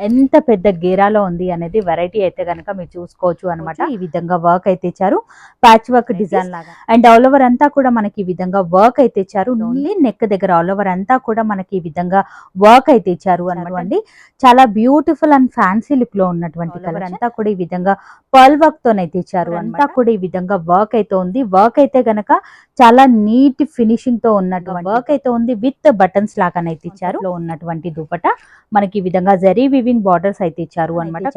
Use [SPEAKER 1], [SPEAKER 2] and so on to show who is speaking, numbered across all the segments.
[SPEAKER 1] ఎంత పెద్ద గేరాలో ఉంది అనేది వెరైటీ అయితే కనుక మీరు చూసుకోవచ్చు అనమాట. ఈ విధంగా వర్క్ అయితే ఇచ్చారు, ప్యాచ్ వర్క్ డిజైన్ లాగా. అండ్ ఆల్ ఓవర్ అంతా కూడా మనకి ఈ విధంగా వర్క్ అయితే ఇచ్చారు. నెక్ దగ్గర ఆల్ ఓవర్ అంతా కూడా మనకి ఈ విధంగా వర్క్ అయితే ఇచ్చారు అనమాట. చాలా బ్యూటిఫుల్ అండ్ ఫ్యాన్సీ లుక్ లో ఉన్నటువంటి కలర్ అంతా కూడా ఈ విధంగా పర్ల్ వర్క్ తోనైతే ఇచ్చారు. అంతా కూడా ఈ విధంగా వర్క్ అయితే ఉంది. వర్క్ అయితే గనక చాలా నీట్ ఫినిషింగ్ తో ఉన్నటువంటి వర్క్ అయితే ఉంది. విత్ బటన్స్ లాగానైతే ఇచ్చారు. లో ఉన్నటువంటి దుపట మనకి ఈ విధంగా జరీ వివింగ్ బార్డర్స్ అయితే ఇచ్చారు అనమాట.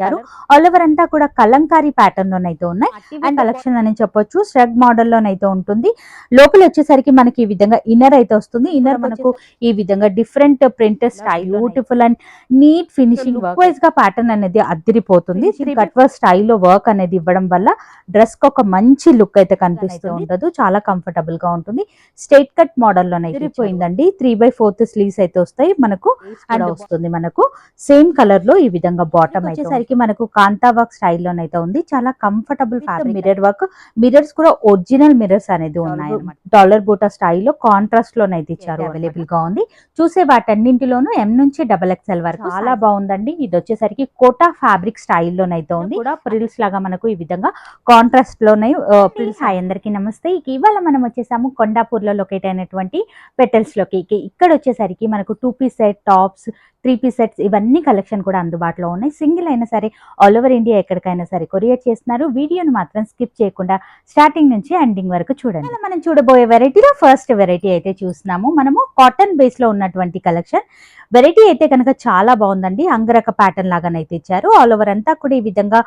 [SPEAKER 1] ఆల్ ఓవర్ అంతా కూడా కలంకారీ ప్యాటర్న్ లోనైతే ఉన్నాయి. అండ్ కలెక్షన్ అని చెప్పొచ్చు. స్ట్రగ్ మోడల్ లోనైతే ఉంటుంది. లోపల వచ్చేసరికి మనకి ఈ విధంగా ఇన్నర్ అయితే వస్తుంది. ఇన్నర్ మనకు ఈ విధంగా different print style beautiful and neat finishing look wise గా ప్యాటర్న్ అనేది అదిరిపోతుంది. కట్ వర్క్ స్టైల్లో వర్క్ అనేది ఇవ్వడం వల్ల డ్రెస్ కి ఒక మంచి లుక్ అయితే కనిపిస్తూ ఉండదు. చాలా కంఫర్టబుల్ గా ఉంటుంది. స్ట్రైట్ కట్ మోడల్ లోనే అదిరిపోయిందండి. 3/4 స్లీవ్స్ అయితే వస్తాయి మనకు. అండ్ వస్తుంది మనకు సేమ్ కలర్ లో ఈ విధంగా బాటమ్ వచ్చేసరికి మనకు కాంతా వర్క్ స్టైల్లోనైతే ఉంది. చాలా comfortable fabric. Mirror work, mirrors కూడా ఒరిజినల్ మిర్రర్స్ అనేది ఉన్నాయి అన్నమాట. డాలర్ బూటా స్టైల్లో కాంట్రాస్ట్ లోనైతే ఇచ్చారు. అవైలబుల్ గా ఉంది. చూసే వాటన్నింటిలోనూ M నుంచి XXL వరకు చాలా బాగుందండి. ఇది వచ్చేసరికి కోటా ఫ్యాబ్రిక్ స్టైల్లోనైతే ఉంది. కూడా ప్రిల్స్ లాగా మనకు ఈ విధంగా కాంట్రాస్ట్ లోనే ప్రిల్స్. హాయ్ అందరికీ నమస్తే. ఇవాళ మనం వచ్చేసాము కొండాపూర్ లో లొకేట్ అయినటువంటి పెటల్స్ లోకి. ఇక్కడ వచ్చేసరికి మనకు 2 piece set, tops, 3 piece sets ఇవన్నీ కలెక్షన్ కూడా అందుబాటులో ఉన్నాయి. సింగిల్ అయినా సరే ఆల్ ఓవర్ ఇండియా ఎక్కడికైనా సరే కొరియర్ చేస్తున్నారు. వీడియోని మాత్రం స్కిప్ చేయకుండా స్టార్టింగ్ నుంచి ఎండింగ్ వరకు చూడండి. మనం చూడబోయే వెరైటీలో ఫస్ట్ వెరైటీ అయితే చూస్తున్నాము. మనము కాటన్ బేస్ లో ఉన్నటువంటి కలెక్షన్. వెరైటీ అయితే కనుక చాలా బాగుందండి. అంగరక ప్యాటర్న్ లాగానైతే ఇచ్చారు. ఆల్ ఓవర్ అంతా కూడా ఈ విధంగా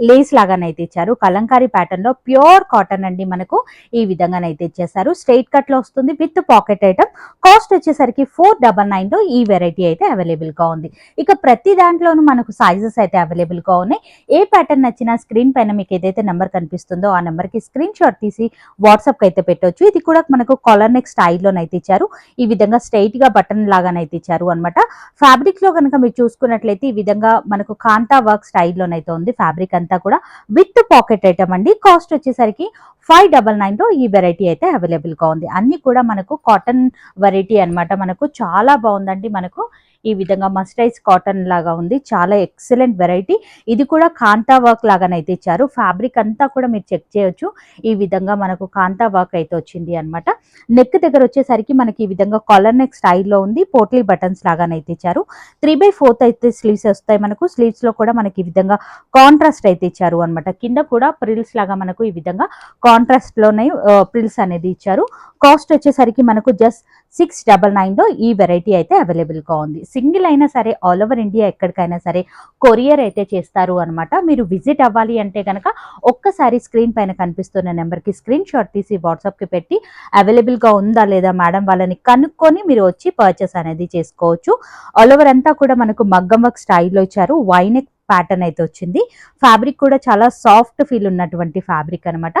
[SPEAKER 1] లేస్ లాగానైతే ఇచ్చారు. కలంకారీ ప్యాటర్న్ లో ప్యూర్ కాటన్ అండి. మనకు ఈ విధంగానైతే ఇచ్చేసారు. స్ట్రైట్ కట్ లో వస్తుంది విత్ పాకెట్ ఐటమ్. కాస్ట్ వచ్చేసరికి 499 లో ఈ వెరైటీ అయితే అవైలబుల్ గా ఉంది. ఇక ప్రతి దాంట్లోనూ మనకు సైజెస్ అయితే అవైలబుల్ గా ఉన్నాయి. ఏ ప్యాటర్న్ నచ్చినా స్క్రీన్ పైన మీకు ఏదైతే నెంబర్ కనిపిస్తుందో ఆ నెంబర్ కి స్క్రీన్ షాట్ తీసి వాట్సాప్ కి అయితే పెట్టవచ్చు. ఇది కూడా మనకు కాలర్ నెక్ స్టైల్లోనైతే ఇచ్చారు. ఈ విధంగా స్ట్రైట్ గా బటన్ లాగానైతే ఇచ్చారు అనమాట. ఫ్యాబ్రిక్ లో కనుక మీరు చూసుకున్నట్లయితే ఈ విధంగా మనకు కాంతా వర్క్ స్టైల్లోనైతే ఉంది. ఫ్యాబ్రిక్ అంతా కూడా విత్ పాకెట్ ఐటమ్ అండి. కాస్ట్ వచ్చేసరికి 599 లో ఈ వెరైటీ అయితే అవైలబుల్ గా ఉంది. అన్ని కూడా మనకు కాటన్ వెరైటీ అన్నమాట. మనకు చాలా బాగుందండి. మనకు ఈ విధంగా మస్టైజ్ కాటన్ లాగా ఉంది. చాలా ఎక్సలెంట్ వెరైటీ. ఇది కూడా కాంతా వర్క్ లాగానైతే ఇచ్చారు. ఫ్యాబ్రిక్ అంతా కూడా మీరు చెక్ చేయొచ్చు. ఈ విధంగా మనకు కాంతా వర్క్ అయితే వచ్చింది అనమాట. నెక్ దగ్గర వచ్చేసరికి మనకి ఈ విధంగా కాలర్ నెక్ స్టైల్లో ఉంది. పోట్లీ బటన్స్ లాగానైతే ఇచ్చారు. 3/4 అయితే స్లీవ్స్ వస్తాయి మనకు. స్లీవ్స్ లో కూడా మనకి ఈ విధంగా కాంట్రాస్ట్ అయితే ఇచ్చారు అనమాట. కింద కూడా ప్రిల్స్ లాగా మనకు ఈ విధంగా కాంట్రాస్ట్ లోనే ప్రిల్స్ అనేది ఇచ్చారు. కాస్ట్ వచ్చేసరికి మనకు జస్ట్ 699 లో ఈ వెరైటీ అయితే అవైలబుల్ గా ఉంది. సింగిల్ అయినా సరే ఆల్ ఓవర్ ఇండియా ఎక్కడికైనా సరే కొరియర్ అయితే చేస్తారు అనమాట. మీరు విజిట్ అవ్వాలి అంటే కనుక ఒక్కసారి స్క్రీన్ పైన కనిపిస్తున్న నెంబర్ కి స్క్రీన్ షాట్ తీసి వాట్సాప్ కి పెట్టి అవైలబుల్ గా ఉందా లేదా మేడం వాళ్ళని కనుక్కొని మీరు వచ్చి పర్చేస్ అనేది చేసుకోవచ్చు. ఆల్ ఓవర్ అంతా కూడా మనకు మగ్గం వర్క్ స్టైల్లో ఇచ్చారు. వైనెక్ ప్యాటర్న్ అయితే వచ్చింది. ఫ్యాబ్రిక్ కూడా చాలా సాఫ్ట్ ఫీల్ ఉన్నటువంటి ఫ్యాబ్రిక్ అనమాట.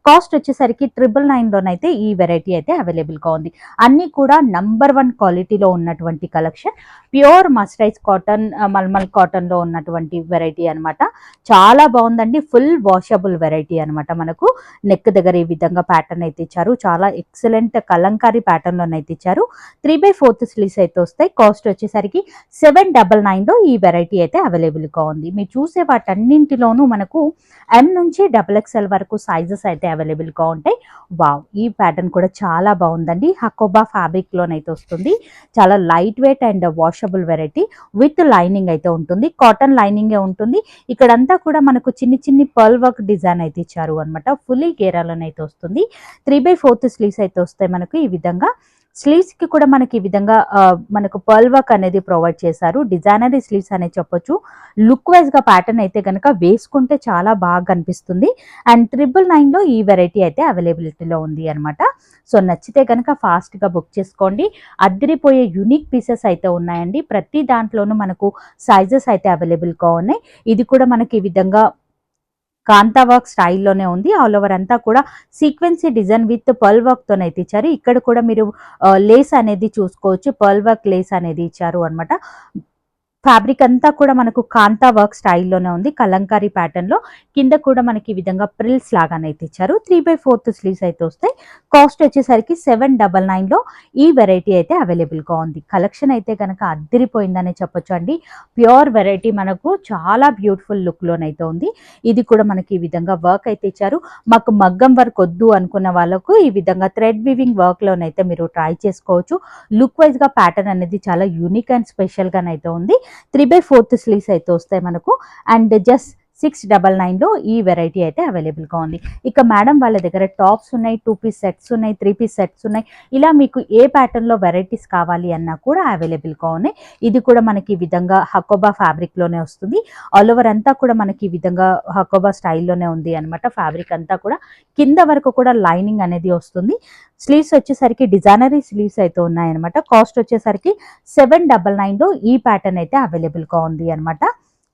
[SPEAKER 1] కాస్ట్ వచ్చేసరికి 999 లోనైతే ఈ వెరైటీ అయితే అవైలబుల్ గా ఉంది. అన్ని కూడా నంబర్ 1 క్వాలిటీలో ఉన్నటువంటి collection. Pure mercerised cotton, mulmul cotton లో ఉన్నటువంటి వెరైటీ అనమాట. చాలా బాగుందండి. ఫుల్ వాషబుల్ వెరైటీ అనమాట. మనకు నెక్ దగ్గర ఈ విధంగా ప్యాటర్న్ అయితే ఇచ్చారు. చాలా ఎక్సలెంట్ కలంకారీ ప్యాటర్న్ లోనైతే ఇచ్చారు. 3/4 స్లీవ్స్ అయితే వస్తాయి. కాస్ట్ వచ్చేసరికి 799 లో ఈ వెరైటీ అయితే అవైలబుల్ గా ఉంది. మీరు చూసే వాటన్నింటిలోనూ మనకు M నుంచి XXL వరకు సైజెస్ అయితే అవైలబుల్ గా ఉంటాయి. వావ్, ఈ ప్యాటర్న్ కూడా చాలా బాగుందండి. హకోబా ఫ్యాబ్రిక్ లోనైతే వస్తుంది. చాలా light weight and washable variety with lining అయితే ఉంటుంది. కాటన్ లైనింగ్ ఉంటుంది. ఇక్కడంతా కూడా మనకు చిన్ని చిన్ని పర్ల్ వర్క్ డిజైన్ అయితే ఇచ్చారు అనమాట. ఫుల్లీ గేరాలోనైతే వస్తుంది. 3/4 స్లీవ్స్ అయితే వస్తాయి మనకు. ఈ విధంగా స్లీవ్స్ కి కూడా మనకి ఈ విధంగా మనకు పర్ల్ వర్క్ అనేది ప్రొవైడ్ చేశారు. డిజైనరీ స్లీవ్స్ అనేది చెప్పొచ్చు. లుక్ వైజ్ గా ప్యాటర్న్ అయితే కనుక వేసుకుంటే చాలా బాగా కనిపిస్తుంది. అండ్ 999 లో ఈ వెరైటీ అయితే అవైలబిలిటీలో ఉంది అనమాట. సో నచ్చితే కనుక ఫాస్ట్ గా బుక్ చేసుకోండి. అదిరిపోయే యూనిక్ పీసెస్ అయితే ఉన్నాయండి. ప్రతి దాంట్లోనూ మనకు సైజెస్ అయితే అవైలబుల్ గా ఉన్నాయి. ఇది కూడా మనకి ఈ విధంగా కాంతా వర్క్ స్టైల్లోనే ఉంది. ఆల్ ఓవర్ అంతా కూడా సీక్వెన్సీ డిజైన్ విత్ పర్ల్ వర్క్ తోనైతే ఇచ్చారు. ఇక్కడ కూడా మీరు లేస్ అనేది చూసుకోవచ్చు. పర్ల్ వర్క్ లేస్ అనేది ఇచ్చారు అనమాట. ఫ్యాబ్రిక్ అంతా కూడా మనకు కాంతా వర్క్ స్టైల్లోనే ఉంది, కలంకారీ ప్యాటర్న్ లో. కింద కూడా మనకి ఈ విధంగా ప్రిల్స్ లాగానైతే ఇచ్చారు. 3/4 స్లీవ్స్ అయితే వస్తాయి. కాస్ట్ వచ్చేసరికి 799 లో ఈ వెరైటీ అయితే అవైలబుల్ గా ఉంది. కలెక్షన్ అయితే కనుక అద్దిరిపోయిందనే చెప్పొచ్చు అండి. ప్యూర్ వెరైటీ, మనకు చాలా బ్యూటిఫుల్ లుక్ లోనైతే ఉంది. ఇది కూడా మనకి ఈ విధంగా వర్క్ అయితే ఇచ్చారు. మాకు మగ్గం వర్క్ వద్దు అనుకున్న వాళ్ళకు ఈ విధంగా థ్రెడ్ వివింగ్ వర్క్ లోనైతే మీరు ట్రై చేసుకోవచ్చు. లుక్ వైజ్ గా ప్యాటర్న్ అనేది చాలా యూనిక్ అండ్ స్పెషల్ గానైతే ఉంది. 3/4 స్లీవ్స్ అయితే వస్తాయి మనకు. అండ్ జస్ట్ 699 లో ఈ వెరైటీ అయితే అవైలబుల్ గా ఉంది. ఇక మేడం వాళ్ళ దగ్గర టాప్స్ ఉన్నాయి, 2 పీస్ సెట్స్ ఉన్నాయి, 3 పీస్ సెట్స్ ఉన్నాయి. ఇలా మీకు ఏ ప్యాటర్న్ లో వెరైటీస్ కావాలి అన్నా కూడా అవైలబుల్ గా ఉన్నాయి. ఇది కూడా మనకి ఈ విధంగా హకోబా ఫ్యాబ్రిక్ లోనే వస్తుంది. ఆల్ ఓవర్ అంతా కూడా మనకి ఈ విధంగా హకోబా స్టైల్లోనే ఉంది అనమాట. ఫ్యాబ్రిక్ అంతా కూడా కింద వరకు కూడా లైనింగ్ అనేది వస్తుంది. స్లీవ్స్ వచ్చేసరికి డిజైనరీ స్లీవ్స్ అయితే ఉన్నాయన్నమాట. కాస్ట్ వచ్చేసరికి 799 లో ఈ ప్యాటర్న్ అయితే అవైలబుల్ గా ఉంది అనమాట.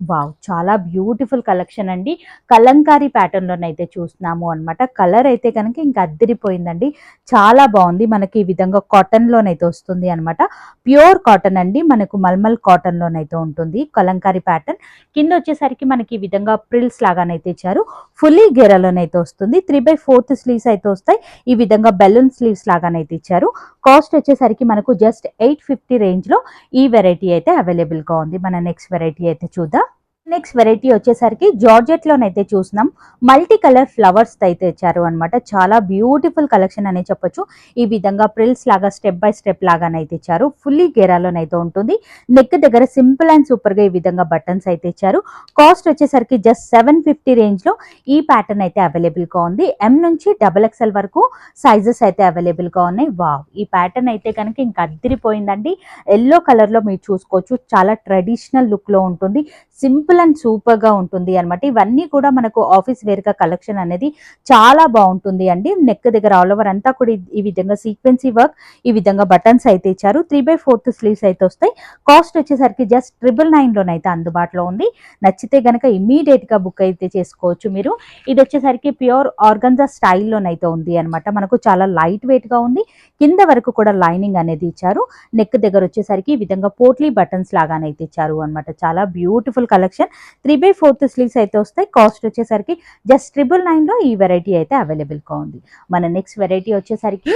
[SPEAKER 1] వావ్, చాలా బ్యూటిఫుల్ కలెక్షన్ అండి. కలంకారీ ప్యాటర్న్ లోనైతే చూస్తున్నాము అనమాట. కలర్ అయితే కనుక ఇంకా అద్దరిపోయిందండి, చాలా బాగుంది. మనకి ఈ విధంగా కాటన్ లోనైతే వస్తుంది అనమాట. ప్యూర్ కాటన్ అండి, మనకు మల్మల్ కాటన్ లోనైతే ఉంటుంది కలంకారీ ప్యాటర్న్. కింద వచ్చేసరికి మనకి ఈ విధంగా ప్రిల్స్ లాగానైతే ఇచ్చారు. ఫుల్లీ గెరలోనైతే వస్తుంది. 3/4 స్లీవ్స్ అయితే వస్తాయి. ఈ విధంగా బెలూన్ స్లీవ్స్ లాగానైతే ఇచ్చారు. కాస్ట్ వచ్చేసరికి మనకు జస్ట్ 850 రేంజ్ లో ఈ వెరైటీ అయితే అవైలబుల్ గా ఉంది. మన నెక్స్ట్ వెరైటీ అయితే చూద్దాం. నెక్స్ట్ వెరైటీ వచ్చేసరికి జార్జెట్ లోనైతే చూస్తున్నాం. మల్టీ కలర్ ఫ్లవర్స్ అయితే ఇచ్చారు అనమాట. చాలా బ్యూటిఫుల్ కలెక్షన్ అనే చెప్పొచ్చు. ఈ విధంగా ప్రిల్స్ లాగా స్టెప్ బై స్టెప్ లాగానైతే ఇచ్చారు. ఫుల్లీ గేరాలోనైతే ఉంటుంది. నెక్ దగ్గర సింపుల్ అండ్ సూపర్ గా ఈ విధంగా బటన్స్ అయితే ఇచ్చారు. కాస్ట్ వచ్చేసరికి జస్ట్ 750 రేంజ్ లో ఈ ప్యాటర్న్ అయితే అవైలబుల్ గా ఉంది. M నుంచి XXL వరకు సైజెస్ అయితే అవైలబుల్ గా ఉన్నాయి. వావ్, ఈ ప్యాటర్న్ అయితే కనుక ఇంకా అద్దరిపోయిందండి. ఎల్లో కలర్ లో మీరు చూసుకోవచ్చు. చాలా ట్రెడిషనల్ లుక్ లో ఉంటుంది. సింపుల్ అండ్ సూపర్ గా ఉంటుంది అనమాట. ఇవన్నీ కూడా మనకు ఆఫీస్ వేర్ గా కలెక్షన్ అనేది చాలా బాగుంటుంది అండి. నెక్ దగ్గర ఆల్ ఓవర్ అంతా కూడా ఈ విధంగా సీక్వెన్సీ వర్క్, ఈ విధంగా బటన్స్ అయితే ఇచ్చారు. 3/4 స్లీవ్స్ అయితే వస్తాయి. కాస్ట్ వచ్చేసరికి జస్ట్ 999 లోనైతే అందుబాటులో ఉంది. నచ్చితే గనక ఇమీడియట్ గా బుక్ అయితే చేసుకోవచ్చు మీరు. ఇది వచ్చేసరికి ప్యూర్ ఆర్గన్జా స్టైల్లోనైతే ఉంది అనమాట. మనకు చాలా లైట్ వెయిట్ గా ఉంది. కింద వరకు కూడా లైనింగ్ అనేది ఇచ్చారు. నెక్ దగ్గర వచ్చేసరికి ఈ విధంగా పోట్లీ బటన్స్ లాగానైతే ఇచ్చారు అనమాట. చాలా బ్యూటిఫుల్ కలెక్షన్. 3/4 స్లీవ్స్ అయితే వస్తాయి. కాస్ట్ వచ్చేసరికి జస్ట్ 999 లో ఈ వెరైటీ అయితే అవైలబుల్ గా ఉంది. మన నెక్స్ట్ వెరైటీ వచ్చేసరికి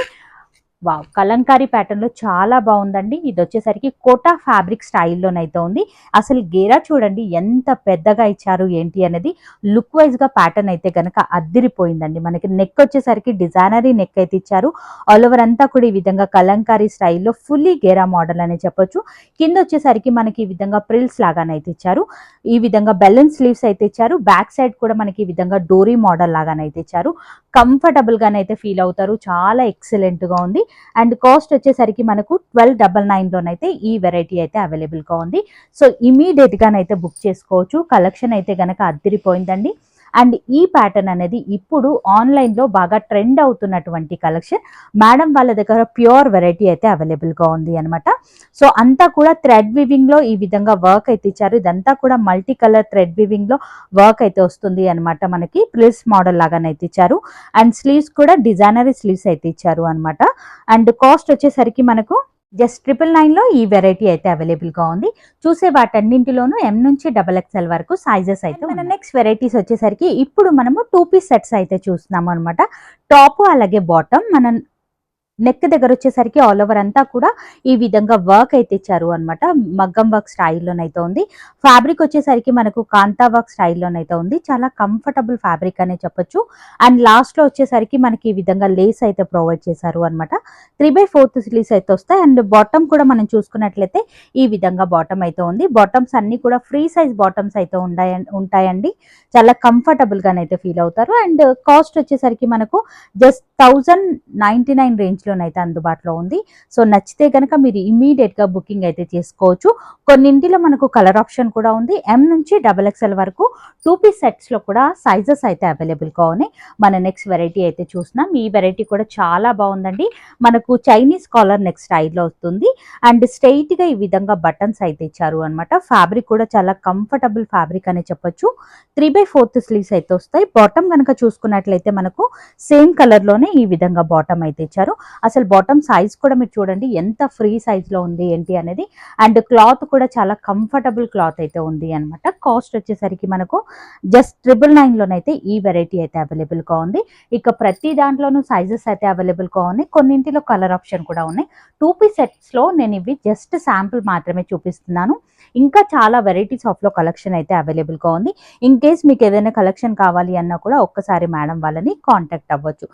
[SPEAKER 1] వావ్, కలంకారీ ప్యాటర్న్ లో చాలా బాగుందండి. ఇది వచ్చేసరికి కోటా ఫ్యాబ్రిక్ స్టైల్లోనైతే ఉంది. అసలు గేరా చూడండి ఎంత పెద్దగా ఇచ్చారు ఏంటి అనేది. లుక్ వైజ్ గా ప్యాటర్న్ అయితే కనుక అద్దిరిపోయిందండి. మనకి నెక్ వచ్చేసరికి డిజైనరీ నెక్ అయితే ఇచ్చారు. ఆల్ ఓవర్ అంతా కూడా ఈ విధంగా కలంకారీ స్టైల్లో ఫుల్లీ గేరా మోడల్ అనే చెప్పొచ్చు. కింద వచ్చేసరికి మనకి ఈ విధంగా ప్రిల్స్ లాగానైతే ఇచ్చారు. ఈ విధంగా బెలూన్ స్లీవ్స్ అయితే ఇచ్చారు. బ్యాక్ సైడ్ కూడా మనకి ఈ విధంగా డోరీ మోడల్ లాగానైతే ఇచ్చారు. కంఫర్టబుల్ గానైతే ఫీల్ అవుతారు. చాలా ఎక్సలెంట్ గా ఉంది. అండ్ కాస్ట్ వచ్చేసరికి మనకు 1299 లోనైతే ఈ వెరైటీ అయితే అవైలబుల్ గా ఉంది. సో ఇమీడియట్ గానైతే బుక్ చేసుకోవచ్చు. కలెక్షన్ అయితే గనక అద్దిరిపోయిందండి. అండ్ ఈ ప్యాటర్న్ అనేది ఇప్పుడు ఆన్లైన్ లో బాగా ట్రెండ్ అవుతున్నటువంటి కలెక్షన్. మేడం వాళ్ళ దగ్గర ప్యూర్ వెరైటీ అయితే అవైలబుల్ గా ఉంది అనమాట. సో అంతా కూడా థ్రెడ్ వివింగ్ లో ఈ విధంగా వర్క్ అయితే ఇచ్చారు. ఇదంతా కూడా మల్టీ కలర్ థ్రెడ్ వివింగ్ లో వర్క్ అయితే వస్తుంది అనమాట. మనకి ప్రిల్స్ మోడల్ లాగానైతే ఇచ్చారు. అండ్ స్లీవ్స్ కూడా డిజైనరీ స్లీవ్స్ అయితే ఇచ్చారు అనమాట. అండ్ కాస్ట్ వచ్చేసరికి మనకు జస్ట్ 999 లో ఈ వెరైటీ అయితే అవైలబుల్ గా ఉంది. చూసే వాటన్నింటిలోనూ M నుంచి XXL వరకు సైజెస్ అయితే మన నెక్స్ట్ వెరైటీస్ వచ్చేసరికి ఇప్పుడు మనము 2 పీస్ సెట్స్ అయితే చూస్తున్నాము అనమాట. టాప్ అలాగే బాటమ్. మనం నెక్ దగ్గర వచ్చేసరికి ఆల్ ఓవర్ అంతా కూడా ఈ విధంగా వర్క్ అయితే ఇచ్చారు అనమాట. మగ్గం వర్క్ స్టైల్లోనైతే ఉంది. ఫ్యాబ్రిక్ వచ్చేసరికి మనకు కాంతా వర్క్ స్టైల్లోనైతే ఉంది. చాలా కంఫర్టబుల్ ఫ్యాబ్రిక్ అనే చెప్పొచ్చు. అండ్ లాస్ట్ లో వచ్చేసరికి మనకి ఈ విధంగా లేస్ అయితే ప్రొవైడ్ చేశారు అనమాట. 3/4 స్లీవ్స్ అయితే వస్తాయి. అండ్ బాటమ్ కూడా మనం చూసుకున్నట్లయితే ఈ విధంగా బాటమ్ అయితే ఉంది. బాటమ్స్ అన్ని కూడా ఫ్రీ సైజ్ బాటమ్స్ అయితే ఉంటాయండి. చాలా కంఫర్టబుల్ గానైతే ఫీల్ అవుతారు. అండ్ కాస్ట్ వచ్చేసరికి మనకు జస్ట్ 1099 రేంజ్ లోనైతే అందుబాటులో ఉంది. సో నచ్చితే కనుక మీరు ఇమీడియట్ గా బుకింగ్ అయితే చేసుకోవచ్చు. కొన్నింటిలో మనకు కలర్ ఆప్షన్ కూడా ఉంది. M నుంచి XXL వరకు 2 పీస్ సెట్స్ లో కూడా సైజెస్ అయితే అవైలబుల్ గా ఉన్నాయి. మన నెక్స్ట్ వెరైటీ అయితే చూస్తున్నాం. ఈ వెరైటీ కూడా చాలా బాగుందండి. మనకు చైనీస్ కాలర్ నెక్ స్టైల్లో వస్తుంది. అండ్ స్ట్రైట్ గా ఈ విధంగా బటన్స్ అయితే ఇచ్చారు అనమాట. ఫ్యాబ్రిక్ కూడా చాలా కంఫర్టబుల్ ఫ్యాబ్రిక్ అని చెప్పొచ్చు. 3/4 స్లీవ్స్ అయితే వస్తాయి. బాటమ్ కనుక చూసుకున్నట్లయితే మనకు సేమ్ కలర్ లోనే ఈ విధంగా బాటమ్ అయితే ఇచ్చారు. అసలు బాటమ్ సైజ్ కూడా మీరు చూడండి ఎంత ఫ్రీ సైజ్లో ఉంది ఏంటి అనేది. అండ్ క్లాత్ కూడా చాలా కంఫర్టబుల్ క్లాత్ అయితే ఉంది అనమాట. కాస్ట్ వచ్చేసరికి మనకు జస్ట్ 999లోనైతే ఈ వెరైటీ అయితే అవైలబుల్గా ఉంది. ఇక ప్రతి దాంట్లోనూ సైజెస్ అయితే అవైలబుల్గా ఉన్నాయి. కొన్నింటిలో కలర్ ఆప్షన్ కూడా ఉన్నాయి. 2 పీస్ సెట్స్లో నేను ఇవి జస్ట్ శాంపుల్ మాత్రమే చూపిస్తున్నాను. ఇంకా చాలా వెరైటీస్ ఆఫ్లో కలెక్షన్ అయితే అవైలబుల్గా ఉంది. ఇన్ కేస్ మీకు ఏదైనా కలెక్షన్ కావాలి అన్నా కూడా ఒక్కసారి మేడం వాళ్ళని కాంటాక్ట్ అవ్వచ్చు.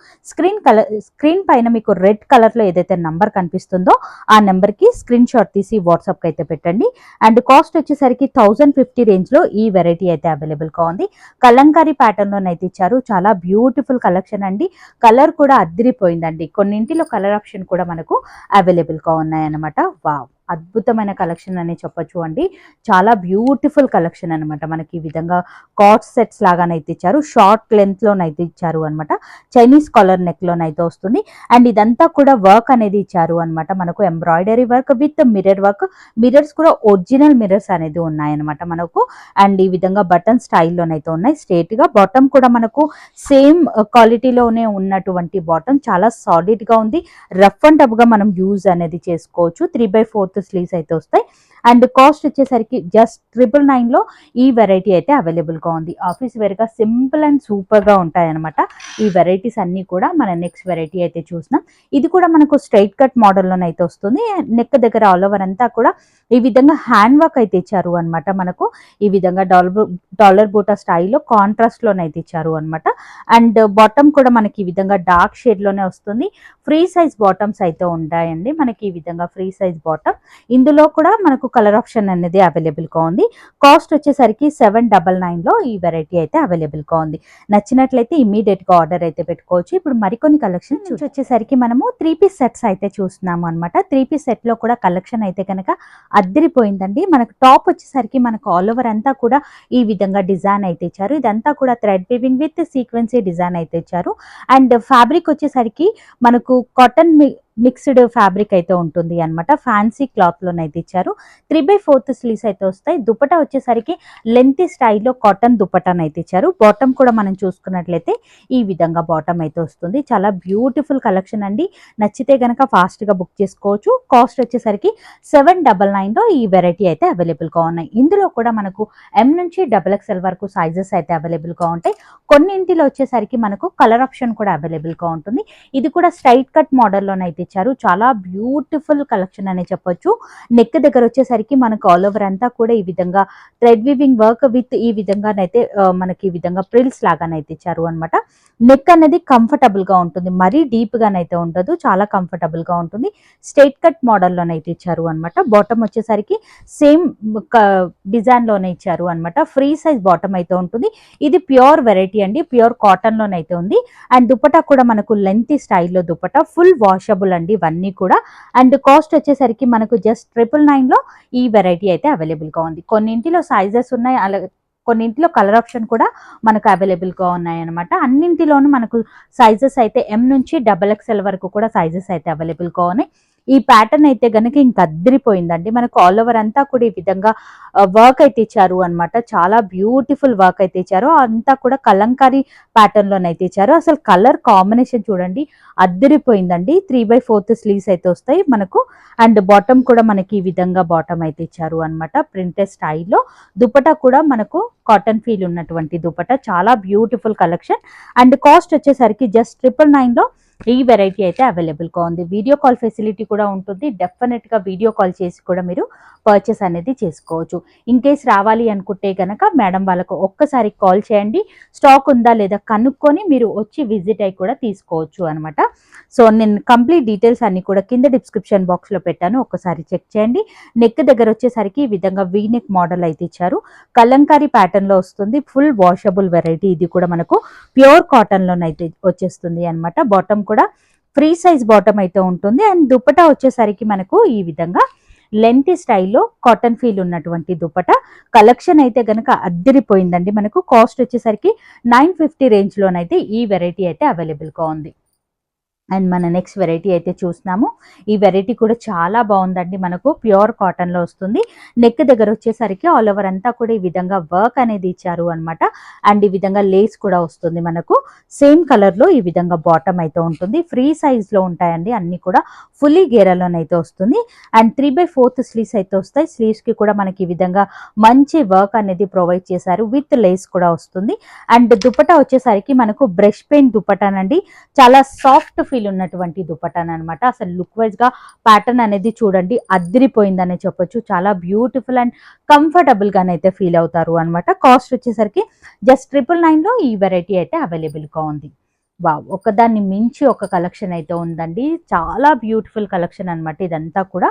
[SPEAKER 1] స్క్రీన్ పైన మీకు రెడ్ కలర్లో ఏదైతే నంబర్ కనిపిస్తుందో ఆ నెంబర్కి స్క్రీన్ షాట్ తీసి వాట్సాప్కి అయితే పెట్టండి. అండ్ కాస్ట్ వచ్చేసరికి 1050 రేంజ్లో ఈ వెరైటీ అయితే అవైలబుల్గా ఉంది. కలంకారీ ప్యాటర్న్లోనైతే ఇచ్చారు. చాలా బ్యూటిఫుల్ కలెక్షన్ అండి. కలర్ కూడా అద్దిరిపోయిందండి. కొన్నింటిలో కలర్ ఆప్షన్ కూడా మనకు అవైలబుల్గా ఉన్నాయన్నమాట. వావ్, అద్భుతమైన కలెక్షన్ అని చెప్పొచ్చు అండి. చాలా బ్యూటిఫుల్ కలెక్షన్ అనమాట. మనకి ఈ విధంగా కార్డ్ సెట్స్ లాగానైతే ఇచ్చారు. షార్ట్ లెంత్లోనైతే ఇచ్చారు అనమాట. చైనీస్ కాలర్ నెక్లోనైతే వస్తుంది. అండ్ ఇదంతా కూడా వర్క్ అనేది ఇచ్చారు అనమాట. మనకు embroidery work with mirror work. Mirrors కూడా ఒరిజినల్ మిర్రర్స్ అనేది ఉన్నాయన్నమాట మనకు. అండ్ ఈ విధంగా బటన్ స్టైల్లోనైతే ఉన్నాయి. స్ట్రేట్గా బాటమ్ కూడా మనకు సేమ్ క్వాలిటీలోనే ఉన్నటువంటి బాటమ్ చాలా సాలిడ్గా ఉంది. రఫ్ అండ్ టఫ్గా మనం యూజ్ అనేది చేసుకోవచ్చు. 3/4 స్లీవ్స్ అయితే వస్తాయి. అండ్ కాస్ట్ వచ్చేసరికి జస్ట్ 999లో ఈ వెరైటీ అయితే అవైలబుల్గా ఉంది. ఆఫీస్ వేర్గా సింపుల్ అండ్ సూపర్గా ఉంటాయన్నమాట ఈ వెరైటీస్ అన్నీ కూడా. మన నెక్స్ట్ వెరైటీ అయితే చూసినాం. ఇది కూడా మనకు స్ట్రైట్ కట్ మోడల్లోనైతే వస్తుంది. నెక్ దగ్గర ఆల్ ఓవర్ అంతా కూడా ఈ విధంగా హ్యాండ్ వర్క్ అయితే ఇచ్చారు అనమాట. మనకు ఈ విధంగా డాలర్ బూటా స్టైల్లో కాంట్రాస్ట్లోనైతే ఇచ్చారు అనమాట. అండ్ బాటమ్ కూడా మనకి ఈ విధంగా డార్క్ షేడ్లోనే వస్తుంది. ఫ్రీ సైజ్ బాటమ్స్ అయితే ఉంటాయండి మనకి. ఈ విధంగా ఫ్రీ సైజ్ బాటమ్. ఇందులో కూడా మనకు కలర్ ఆప్షన్ అనేది అవైలబుల్గా ఉంది. కాస్ట్ వచ్చేసరికి 799లో ఈ వెరైటీ అయితే అవైలబుల్గా ఉంది. నచ్చినట్లయితే ఇమీడియట్గా ఆర్డర్ అయితే పెట్టుకోవచ్చు. ఇప్పుడు మరికొన్ని కలెక్షన్ వచ్చేసరికి మనము 3 పీస్ సెట్స్ అయితే చూస్తున్నాము అనమాట. 3 పీస్ సెట్లో కూడా కలెక్షన్ అయితే కనుక అద్దిరిపోయిందండి. మనకు టాప్ వచ్చేసరికి మనకు ఆల్ ఓవర్ అంతా కూడా ఈ విధంగా డిజైన్ అయితే ఇచ్చారు. ఇదంతా కూడా థ్రెడ్ వీవింగ్ విత్ సీక్వెన్సీ డిజైన్ అయితే ఇచ్చారు. అండ్ ఫ్యాబ్రిక్ వచ్చేసరికి మనకు కాటన్ మిక్స్డ్ ఫ్యాబ్రిక్ అయితే ఉంటుంది అనమాట. ఫ్యాన్సీ క్లాత్లోనైతే ఇచ్చారు. 3/4 స్లీవ్స్ అయితే వస్తాయి. దుపట్టా వచ్చేసరికి లెంతీ స్టైల్లో కాటన్ దుపట్టాను అయితే ఇచ్చారు. బాటమ్ కూడా మనం చూసుకున్నట్లయితే ఈ విధంగా బాటమ్ అయితే వస్తుంది. చాలా బ్యూటిఫుల్ కలెక్షన్ అండి. నచ్చితే కనుక ఫాస్ట్గా బుక్ చేసుకోవచ్చు. కాస్ట్ వచ్చేసరికి 799లో ఈ వెరైటీ అయితే అవైలబుల్గా ఉన్నాయి. ఇందులో కూడా మనకు M నుంచి XXL వరకు సైజెస్ అయితే అవైలబుల్గా ఉంటాయి. కొన్నింటిలో వచ్చేసరికి మనకు కలర్ ఆప్షన్ కూడా అవైలబుల్గా ఉంటుంది. ఇది కూడా స్ట్రైట్ కట్ మోడల్లోనైతే ఇచ్చారు. చాలా బ్యూటిఫుల్ కలెక్షన్ అని చెప్పొచ్చు. నెక్ దగ్గర వచ్చేసరికి మనకు ఆల్ ఓవర్ అంతా కూడా ఈ విధంగా థ్రెడ్ వీవింగ్ వర్క్ విత్ ఈ విధంగానైతే మనకి ఈ విధంగా ప్రిల్స్ లాగానైతే ఇచ్చారు అనమాట. నెక్ అనేది కంఫర్టబుల్ గా ఉంటుంది. మరీ డీప్ గానైతే ఉండదు. చాలా కంఫర్టబుల్ గా ఉంటుంది. స్ట్రైట్ కట్ మోడల్లోనైతే ఇచ్చారు అనమాట. బాటమ్ వచ్చేసరికి సేమ్ డిజైన్ లోనే ఇచ్చారు అనమాట. ఫ్రీ సైజ్ బాటమ్ అయితే ఉంటుంది. ఇది ప్యూర్ వెరైటీ అండి. ప్యూర్ కాటన్ లోనైతే ఉంది. అండ్ దుపట్టా కూడా మనకు లెంతీ స్టైల్లో దుపట్టా. ఫుల్ వాషబుల్ అండి ఇవన్నీ కూడా. అండ్ కాస్ట్ వచ్చేసరికి మనకు జస్ట్ 999లో ఈ వెరైటీ అయితే అవైలబుల్ గా ఉంది. కొన్నింటిలో సైజెస్ ఉన్నాయి, అలాగే కొన్నింటిలో కలర్ ఆప్షన్ కూడా మనకు అవైలబుల్ గా ఉన్నాయి అనమాట. అన్నింటిలోనూ మనకు సైజెస్ అయితే M నుంచి XXL వరకు కూడా సైజెస్ అయితే అవైలబుల్ గా ఉన్నాయి. ఈ ప్యాటర్న్ అయితే గనుక ఇంకా అద్దరిపోయిందండి. మనకు ఆల్ ఓవర్ అంతా కూడా ఈ విధంగా వర్క్ అయితే ఇచ్చారు అనమాట. చాలా బ్యూటిఫుల్ వర్క్ అయితే ఇచ్చారు. అంతా కూడా కలంకారీ ప్యాటర్న్ లోనైతే ఇచ్చారు. అసలు కలర్ కాంబినేషన్ చూడండి, అద్దరిపోయిందండి. 3/4 స్లీవ్స్ అయితే వస్తాయి మనకు. అండ్ బాటమ్ కూడా మనకి ఈ విధంగా బాటమ్ అయితే ఇచ్చారు అనమాట. ప్రింటెడ్ స్టైల్లో. దుపట్టా కూడా మనకు కాటన్ ఫీల్ ఉన్నటువంటి దుపట్టా. చాలా బ్యూటిఫుల్ కలెక్షన్. అండ్ కాస్ట్ వచ్చేసరికి జస్ట్ 999లో ఈ వెరైటీ అయితే అవైలబుల్గా ఉంది. వీడియో కాల్ ఫెసిలిటీ కూడా ఉంటుంది. డెఫినెట్గా వీడియో కాల్ చేసి కూడా మీరు పర్చేస్ అనేది చేసుకోవచ్చు. ఇన్ కేస్ రావాలి అనుకుంటే కనుక మేడం వాళ్ళకు ఒక్కసారి కాల్ చేయండి. స్టాక్ ఉందా లేదా కనుక్కొని మీరు వచ్చి విజిట్ అయి కూడా తీసుకోవచ్చు అనమాట. సో నేను కంప్లీట్ డీటెయిల్స్ అన్ని కూడా కింద డిస్క్రిప్షన్ బాక్స్లో పెట్టాను. ఒక్కసారి చెక్ చేయండి. నెక్ దగ్గర వచ్చేసరికి ఈ విధంగా వీ నెక్ మోడల్ అయితే ఇచ్చారు. కలంకారీ ప్యాటర్న్లో వస్తుంది. Full washable variety. ఇది కూడా మనకు ప్యూర్ కాటన్లోనైతే వచ్చేస్తుంది అనమాట. బాటమ్ కూడా ఫ్రీ సైజ్ బాటమ్ అయితే ఉంటుంది. అండ్ దుపట్టా వచ్చేసరికి మనకు ఈ విధంగా లెంతీ స్టైల్లో కాటన్ ఫీల్ ఉన్నటువంటి దుపట్టా. కలెక్షన్ అయితే గనక అద్దరిపోయిందండి. మనకు కాస్ట్ వచ్చేసరికి 950 రేంజ్లోనైతే ఈ వెరైటీ అయితే అవైలబుల్గా ఉంది. అండ్ మన నెక్స్ట్ వెరైటీ అయితే చూస్తున్నాము. ఈ వెరైటీ కూడా చాలా బాగుందండి. మనకు ప్యూర్ కాటన్ లో వస్తుంది. నెక్ దగ్గర వచ్చేసరికి ఆల్ ఓవర్ అంతా కూడా ఈ విధంగా వర్క్ అనేది ఇచ్చారు అనమాట. అండ్ ఈ విధంగా లేస్ కూడా వస్తుంది. మనకు సేమ్ కలర్ లో ఈ విధంగా బాటమ్ అయితే ఉంటుంది. ఫ్రీ సైజ్ లో ఉంటాయండి. అన్ని కూడా ఫుల్లీ గేరాలోనైతే వస్తుంది. అండ్ 3/4 స్లీవ్స్ అయితే వస్తాయి. స్లీవ్స్ కి కూడా మనకి ఈ విధంగా మంచి వర్క్ అనేది ప్రొవైడ్ చేశారు. విత్ లేస్ కూడా వస్తుంది. అండ్ దుపట్టా వచ్చేసరికి మనకు బ్రష్ పెయింట్ దుపట్టానండి. చాలా సాఫ్ట్ ఫీల్ ఉన్నటువంటి దుపట్టాన్ అనమాట. అసలు లుక్ వైజ్ గా ప్యాటర్న్ అనేది చూడండి అద్దిరిపోయిందనే చెప్పొచ్చు. చాలా బ్యూటిఫుల్ అండ్ కంఫర్టబుల్ గానైతే ఫీల్ అవుతారు అనమాట. కాస్ట్ వచ్చేసరికి జస్ట్ 999 లో ఈ వెరైటీ అయితే అవైలబుల్ గా ఉంది. వావ్! ఒకదాన్ని మించి ఒక కలెక్షన్ అయితే ఉందండి. చాలా బ్యూటిఫుల్ కలెక్షన్ అనమాట ఇదంతా కూడా.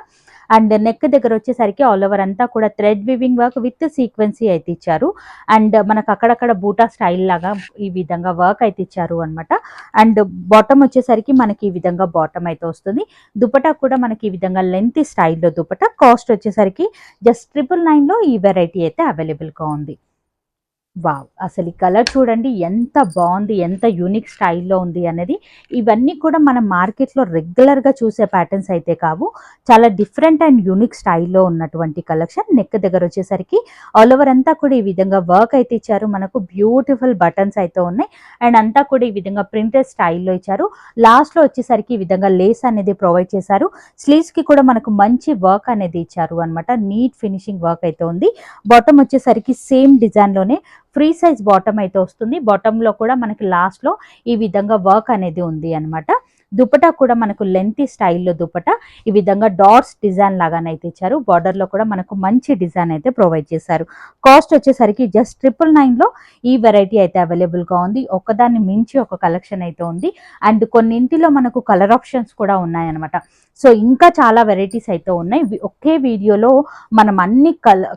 [SPEAKER 1] అండ్ నెక్ దగ్గర వచ్చేసరికి ఆల్ ఓవర్ అంతా కూడా థ్రెడ్ వివింగ్ వర్క్ విత్ సీక్వెన్సీ అయితే ఇచ్చారు. అండ్ మనకు అక్కడక్కడ బూటా స్టైల్ లాగా ఈ విధంగా వర్క్ అయితే ఇచ్చారు అనమాట. అండ్ బాటమ్ వచ్చేసరికి మనకి ఈ విధంగా బాటమ్ అయితే వస్తుంది. దుపట్టా కూడా మనకి ఈ విధంగా లెంత్ స్టైల్లో దుపట్టా. కాస్ట్ వచ్చేసరికి జస్ట్ 999 లో ఈ వెరైటీ అయితే అవైలబుల్ గా ఉంది. వావ్! అసలు ఈ కలర్ చూడండి ఎంత బాగుంది, ఎంత యూనిక్ స్టైల్లో ఉంది అనేది. ఇవన్నీ కూడా మనం మార్కెట్లో రెగ్యులర్గా చూసే ప్యాటర్న్స్ అయితే కావు. చాలా డిఫరెంట్ అండ్ యూనిక్ స్టైల్లో ఉన్నటువంటి కలెక్షన్. నెక్ దగ్గర వచ్చేసరికి ఆల్ ఓవర్ అంతా కూడా ఈ విధంగా వర్క్ అయితే ఇచ్చారు. మనకు బ్యూటిఫుల్ బటన్స్ అయితే ఉన్నాయి. అండ్ అంతా కూడా ఈ విధంగా ప్రింటెడ్ స్టైల్లో ఇచ్చారు. లాస్ట్లో వచ్చేసరికి ఈ విధంగా లేస్ అనేది ప్రొవైడ్ చేశారు. స్లీవ్స్కి కూడా మనకు మంచి వర్క్ అనేది ఇచ్చారు అనమాట. నీట్ ఫినిషింగ్ వర్క్ అయితే ఉంది. బాటమ్ వచ్చేసరికి సేమ్ డిజైన్లోనే ఫ్రీ సైజ్ బాటమ్ అయితే వస్తుంది. బాటమ్ లో కూడా మనకి లాస్ట్ లో ఈ విధంగా వర్క్ అనేది ఉంది అనమాట. దుపట్టా కూడా మనకు లెంతీ స్టైల్లో దుపట్టా ఈ విధంగా డాట్స్ డిజైన్ లాగానైతే ఇచ్చారు. బార్డర్ లో కూడా మనకు మంచి డిజైన్ అయితే ప్రొవైడ్ చేశారు. కాస్ట్ వచ్చేసరికి జస్ట్ 999 లో ఈ వెరైటీ అయితే అవైలబుల్ గా ఉంది. ఒకదాన్ని మించి ఒక కలెక్షన్ అయితే ఉంది. అండ్ కొన్నింటిలో మనకు కలర్ ఆప్షన్స్ కూడా ఉన్నాయన్నమాట. సో ఇంకా చాలా వెరైటీస్ అయితే ఉన్నాయి. ఒకే వీడియోలో మనం అన్ని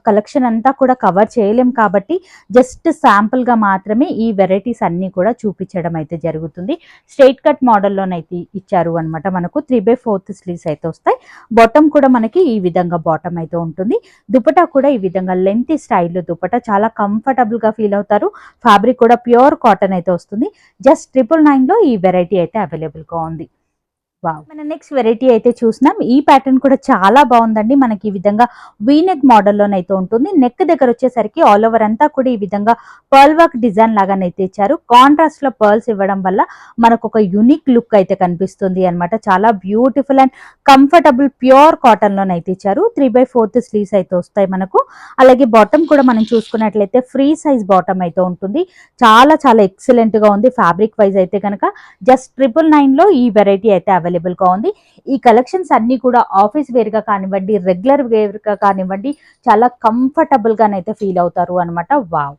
[SPEAKER 1] కలెక్షన్ అంతా కూడా కవర్ చేయలేం కాబట్టి జస్ట్ శాంపుల్ గా మాత్రమే ఈ వెరైటీస్ అన్ని కూడా చూపించడం అయితే జరుగుతుంది. స్ట్రైట్ కట్ మోడల్లోనైతే ఇచ్చారు అనమాట. మనకు 3/4 స్లీవ్స్ అయితే వస్తాయి. బాటమ్ కూడా మనకి ఈ విధంగా బాటమ్ అయితే ఉంటుంది. దుపట్టా కూడా ఈ విధంగా లెంత్ స్టైల్లో దుపట్టా చాలా కంఫర్టబుల్ గా ఫీల్ అవుతారు. ఫ్యాబ్రిక్ కూడా ప్యూర్ కాటన్ అయితే వస్తుంది. జస్ట్ 999 లో ఈ వెరైటీ అయితే అవైలబుల్ గా ఉంది. వావ్! మన నెక్స్ట్ వెరైటీ అయితే చూసినాం. ఈ ప్యాటర్న్ కూడా చాలా బాగుందండి. మనకి ఈ విధంగా వీనెక్ మోడల్లోనైతే ఉంటుంది. నెక్ దగ్గర వచ్చేసరికి ఆల్ ఓవర్ అంతా కూడా ఈ విధంగా పర్ల్ వర్క్ డిజైన్ లాగానైతే ఇచ్చారు. కాంట్రాస్ట్ లో పర్ల్స్ ఇవ్వడం వల్ల మనకు ఒక యూనిక్ లుక్ అయితే కనిపిస్తుంది అనమాట. చాలా beautiful and comfortable pure cotton లోనైతే ఇచ్చారు. 3/4 స్లీవ్స్ అయితే వస్తాయి మనకు. అలాగే బాటమ్ కూడా మనం చూసుకున్నట్లయితే ఫ్రీ సైజ్ బాటమ్ అయితే ఉంటుంది. చాలా చాలా ఎక్సలెంట్ గా ఉంది. ఫ్యాబ్రిక్ వైజ్ అయితే కనుక జస్ట్ 999 లో ఈ వెరైటీ అయితే అవైలబుల్ గా ఉంది. ఈ కలెక్షన్స్ అన్ని కూడా ఆఫీస్ వేర్ గా కానివ్వండి, రెగ్యులర్ వేర్ గా కానివ్వండి, చాలా కంఫర్టబుల్ గానైతే ఫీల్ అవుతారు అనమాట. వావ్!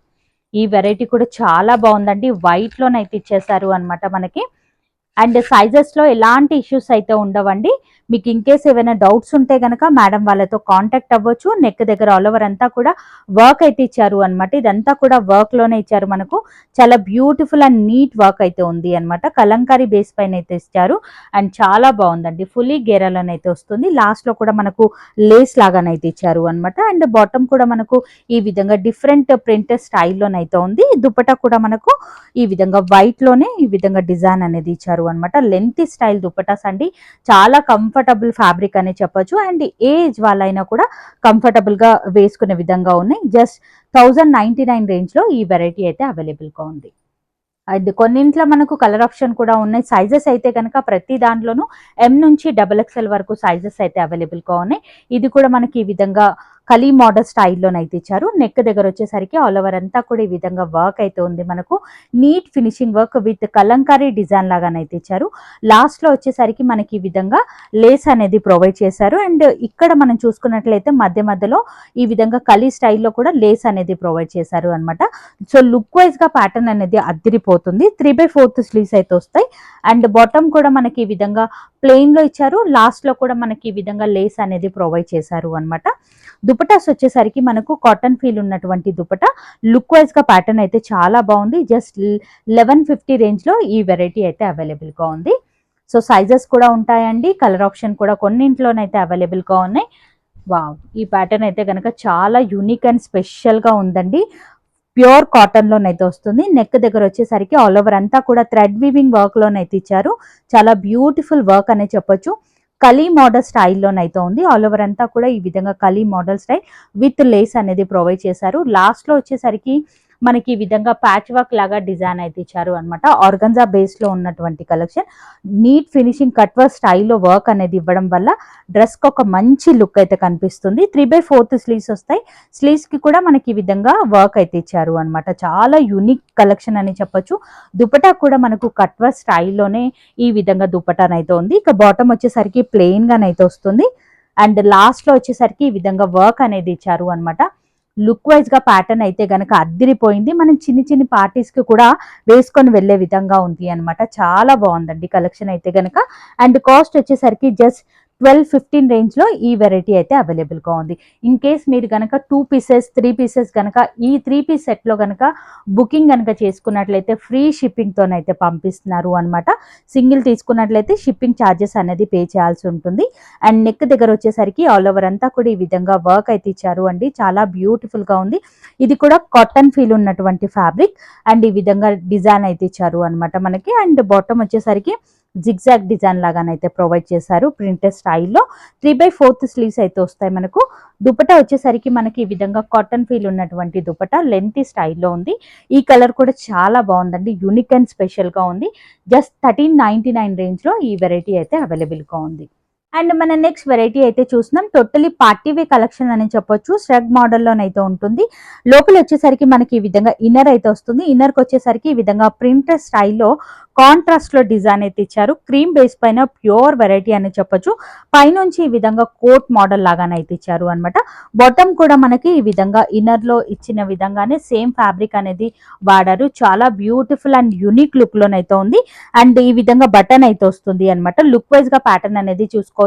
[SPEAKER 1] ఈ వెరైటీ కూడా చాలా బాగుందండి. వైట్ లోనైతే ఇచ్చేసారు అనమాట మనకి. అండ్ సైజెస్ లో ఎలాంటి ఇష్యూస్ అయితే ఉండవండి. మీకు ఇన్ కేస్ ఏమైనా డౌట్స్ ఉంటే గనక మేడం వాళ్ళతో కాంటాక్ట్ అవ్వచ్చు. నెక్ దగ్గర ఆల్ ఓవర్ అంతా కూడా వర్క్ అయితే ఇచ్చారు అనమాట. ఇదంతా కూడా వర్క్ లోనే ఇచ్చారు మనకు. చాలా బ్యూటిఫుల్ అండ్ నీట్ వర్క్ అయితే ఉంది అనమాట. కలంకారీ బేస్ పైన అయితే ఇచ్చారు. అండ్ చాలా బాగుందండి. ఫుల్లీ గేరాలోనైతే వస్తుంది. లాస్ట్ లో కూడా మనకు లేస్ లాగానైతే ఇచ్చారు అనమాట. అండ్ బాటమ్ కూడా మనకు ఈ విధంగా డిఫరెంట్ ప్రింటెడ్ స్టైల్లోనైతే ఉంది. దుపట్టా కూడా మనకు ఈ విధంగా వైట్ లోనే ఈ విధంగా డిజైన్ అనేది ఇచ్చారు అనమాట. లెంత్ స్టైల్ దుపట్టాస్ అండి. చాలా కంఫర్టబుల్ ఫ్యాబ్రిక్ అని చెప్పొచ్చు. అండ్ ఏజ్ వాళ్ళైనా కూడా కంఫర్టబుల్ గా వేసుకునే విధంగా ఉన్నాయి. జస్ట్ 1099 రేంజ్ లో ఈ వెరైటీ అయితే అవైలబుల్ గా ఉంది. అండ్ కొన్నింట్లో మనకు కలర్ ఆప్షన్ కూడా ఉన్నాయి. సైజెస్ అయితే కనుక ప్రతి దాంట్లోనూ M నుంచి XXL వరకు సైజెస్ అయితే అవైలబుల్ గా ఉన్నాయి. ఇది కూడా మనకి ఈ విధంగా కలీ మోడల్ స్టైల్లోనైతే ఇచ్చారు. నెక్ దగ్గర వచ్చేసరికి ఆల్ ఓవర్ అంతా కూడా ఈ విధంగా వర్క్ అయితే ఉంది మనకు. Neat finishing work with Kalamkari design లాగానైతే ఇచ్చారు. లాస్ట్ లో వచ్చేసరికి మనకి ఈ విధంగా లేస్ అనేది ప్రొవైడ్ చేశారు. అండ్ ఇక్కడ మనం చూసుకున్నట్లయితే మధ్య మధ్యలో ఈ విధంగా కలీ స్టైల్లో కూడా లేస్ అనేది ప్రొవైడ్ చేశారు అనమాట. సో లుక్ వైజ్ గా ప్యాటర్న్ అనేది అద్దిరిపోతుంది. 3/4 స్లీవ్స్ అయితే వస్తాయి. అండ్ బాటమ్ కూడా మనకి ఈ విధంగా ప్లెయిన్ లో ఇచ్చారు. లాస్ట్ లో కూడా మనకి ఈ విధంగా లేస్ అనేది ప్రొవైడ్ చేశారు అనమాట. దుపటాస్ వచ్చేసరికి మనకు కాటన్ ఫీల్ ఉన్నటువంటి దుపటా. లుక్ వైజ్ గా ప్యాటర్న్ అయితే చాలా బాగుంది. జస్ట్ 1150 రేంజ్ లో ఈ వెరైటీ అయితే అవైలబుల్ గా ఉంది. సో సైజెస్ కూడా ఉంటాయండి. కలర్ ఆప్షన్ కూడా కొన్నింట్లోనైతే అవైలబుల్ గా ఉన్నాయి. వావ్! ఈ ప్యాటర్న్ అయితే కనుక చాలా యూనిక్ అండ్ స్పెషల్ గా ఉందండి. ప్యూర్ కాటన్ లోనైతే వస్తుంది. నెక్ దగ్గర వచ్చేసరికి ఆల్ ఓవర్ అంతా కూడా థ్రెడ్ వీవింగ్ వర్క్ లోనైతే ఇచ్చారు. చాలా బ్యూటిఫుల్ వర్క్ అనే చెప్పొచ్చు. కలీ మోడల్ స్టైల్లోనైతే ఉంది. ఆల్ ఓవర్ అంతా కూడా ఈ విధంగా కలీ మోడల్ స్టైల్ విత్ లేస్ అనేది ప్రొవైడ్ చేశారు. లాస్ట్ లో వచ్చేసరికి మనకి ఈ విధంగా ప్యాచ్ వర్క్ లాగా డిజైన్ అయితే ఇచ్చారు అనమాట. ఆర్గంజా బేస్ లో ఉన్నటువంటి collection, neat finishing cut work స్టైల్లో వర్క్ అనేది ఇవ్వడం వల్ల డ్రెస్ కి ఒక మంచి లుక్ అయితే కనిపిస్తుంది. 3/4 స్లీవ్స్ వస్తాయి. స్లీవ్స్ కి కూడా మనకి ఈ విధంగా వర్క్ అయితే ఇచ్చారు అనమాట. చాలా యూనిక్ కలెక్షన్ అని చెప్పొచ్చు. దుపటా కూడా మనకు కట్ వర్క్ స్టైల్లోనే ఈ విధంగా దుపటానైతే ఉంది. ఇక బాటమ్ వచ్చేసరికి ప్లెయిన్ గానైతే వస్తుంది. అండ్ లాస్ట్ లో వచ్చేసరికి ఈ విధంగా వర్క్ అనేది ఇచ్చారు అనమాట. లుక్ వైజ్ గా ప్యాటర్న్ అయితే గనక అద్దిరిపోయింది. మనం చిన్ని పార్టీస్ కి కూడా వేసుకొని వెళ్లే విధంగా ఉంది అనమాట. చాలా బాగుందండి కలెక్షన్ అయితే గనక. అండ్ కాస్ట్ వచ్చేసరికి జస్ట్ 12-15 రేంజ్ లో ఈ వెరైటీ అయితే అవైలబుల్ గా ఉంది. ఇన్ కేస్ మీరు గనక 2 పీసెస్ 3 పీసెస్ గనక ఈ 3 పీస్ సెట్ లో గనక బుకింగ్ గనక చేసుకున్నట్లయితే ఫ్రీ షిప్పింగ్ తోనైతే పంపిస్తున్నారు అనమాట. సింగిల్ తీసుకున్నట్లయితే షిప్పింగ్ ఛార్జెస్ అనేది పే చేయాల్సి ఉంటుంది. అండ్ నెక్ దగ్గర వచ్చేసరికి ఆల్ ఓవర్ అంతా కూడా ఈ విధంగా వర్క్ అయితే ఇచ్చారు అండి. చాలా బ్యూటిఫుల్ గా ఉంది. ఇది కూడా కాటన్ ఫీల్ ఉన్నటువంటి ఫ్యాబ్రిక్. అండ్ ఈ విధంగా డిజైన్ అయితే ఇచ్చారు అనమాట మనకి. అండ్ బాటమ్ వచ్చేసరికి జిగ్జాగ్ డిజైన్ లాగానైతే ప్రొవైడ్ చేశారు ప్రింటెడ్ స్టైల్లో. 3/4 స్లీవ్స్ అయితే వస్తాయి మనకు. దుపట్టా వచ్చేసరికి మనకి ఈ విధంగా కాటన్ ఫీల్ ఉన్నటువంటి దుపట్టా లెంత్ స్టైల్లో ఉంది. ఈ కలర్ కూడా చాలా బాగుందండి. యూనిక్ అండ్ స్పెషల్ గా ఉంది. జస్ట్ 1399 రేంజ్ లో ఈ వెరైటీ అయితే అవైలబుల్ గా ఉంది. అండ్ మన నెక్స్ట్ వెరైటీ అయితే చూస్తున్నాం. టోటలీ పార్టీ వే కలెక్షన్ అని చెప్పొచ్చు. ష్రగ్ మోడల్లోనైతే ఉంటుంది. లోపల వచ్చేసరికి మనకి ఈ విధంగా ఇన్నర్ అయితే వస్తుంది. ఇన్నర్కి వచ్చేసరికి ఈ విధంగా ప్రింటెడ్ స్టైల్లో కాంట్రాస్ట్ లో డిజైన్ అయితే ఇచ్చారు. క్రీమ్ బేస్ పైన ప్యూర్ వెరైటీ అని చెప్పొచ్చు. పైనుంచి ఈ విధంగా కోట్ మోడల్ లాగానైతే ఇచ్చారు అనమాట. బాటమ్ కూడా మనకి ఈ విధంగా ఇన్నర్ లో ఇచ్చిన విధంగానే సేమ్ ఫ్యాబ్రిక్ అనేది వాడారు. చాలా బ్యూటిఫుల్ అండ్ యూనిక్ లుక్ లోనైతే ఉంది. అండ్ ఈ విధంగా బటన్ అయితే వస్తుంది అనమాట. లుక్ వైజ్ గా ప్యాటర్న్ అనేది చూసుకోవచ్చు.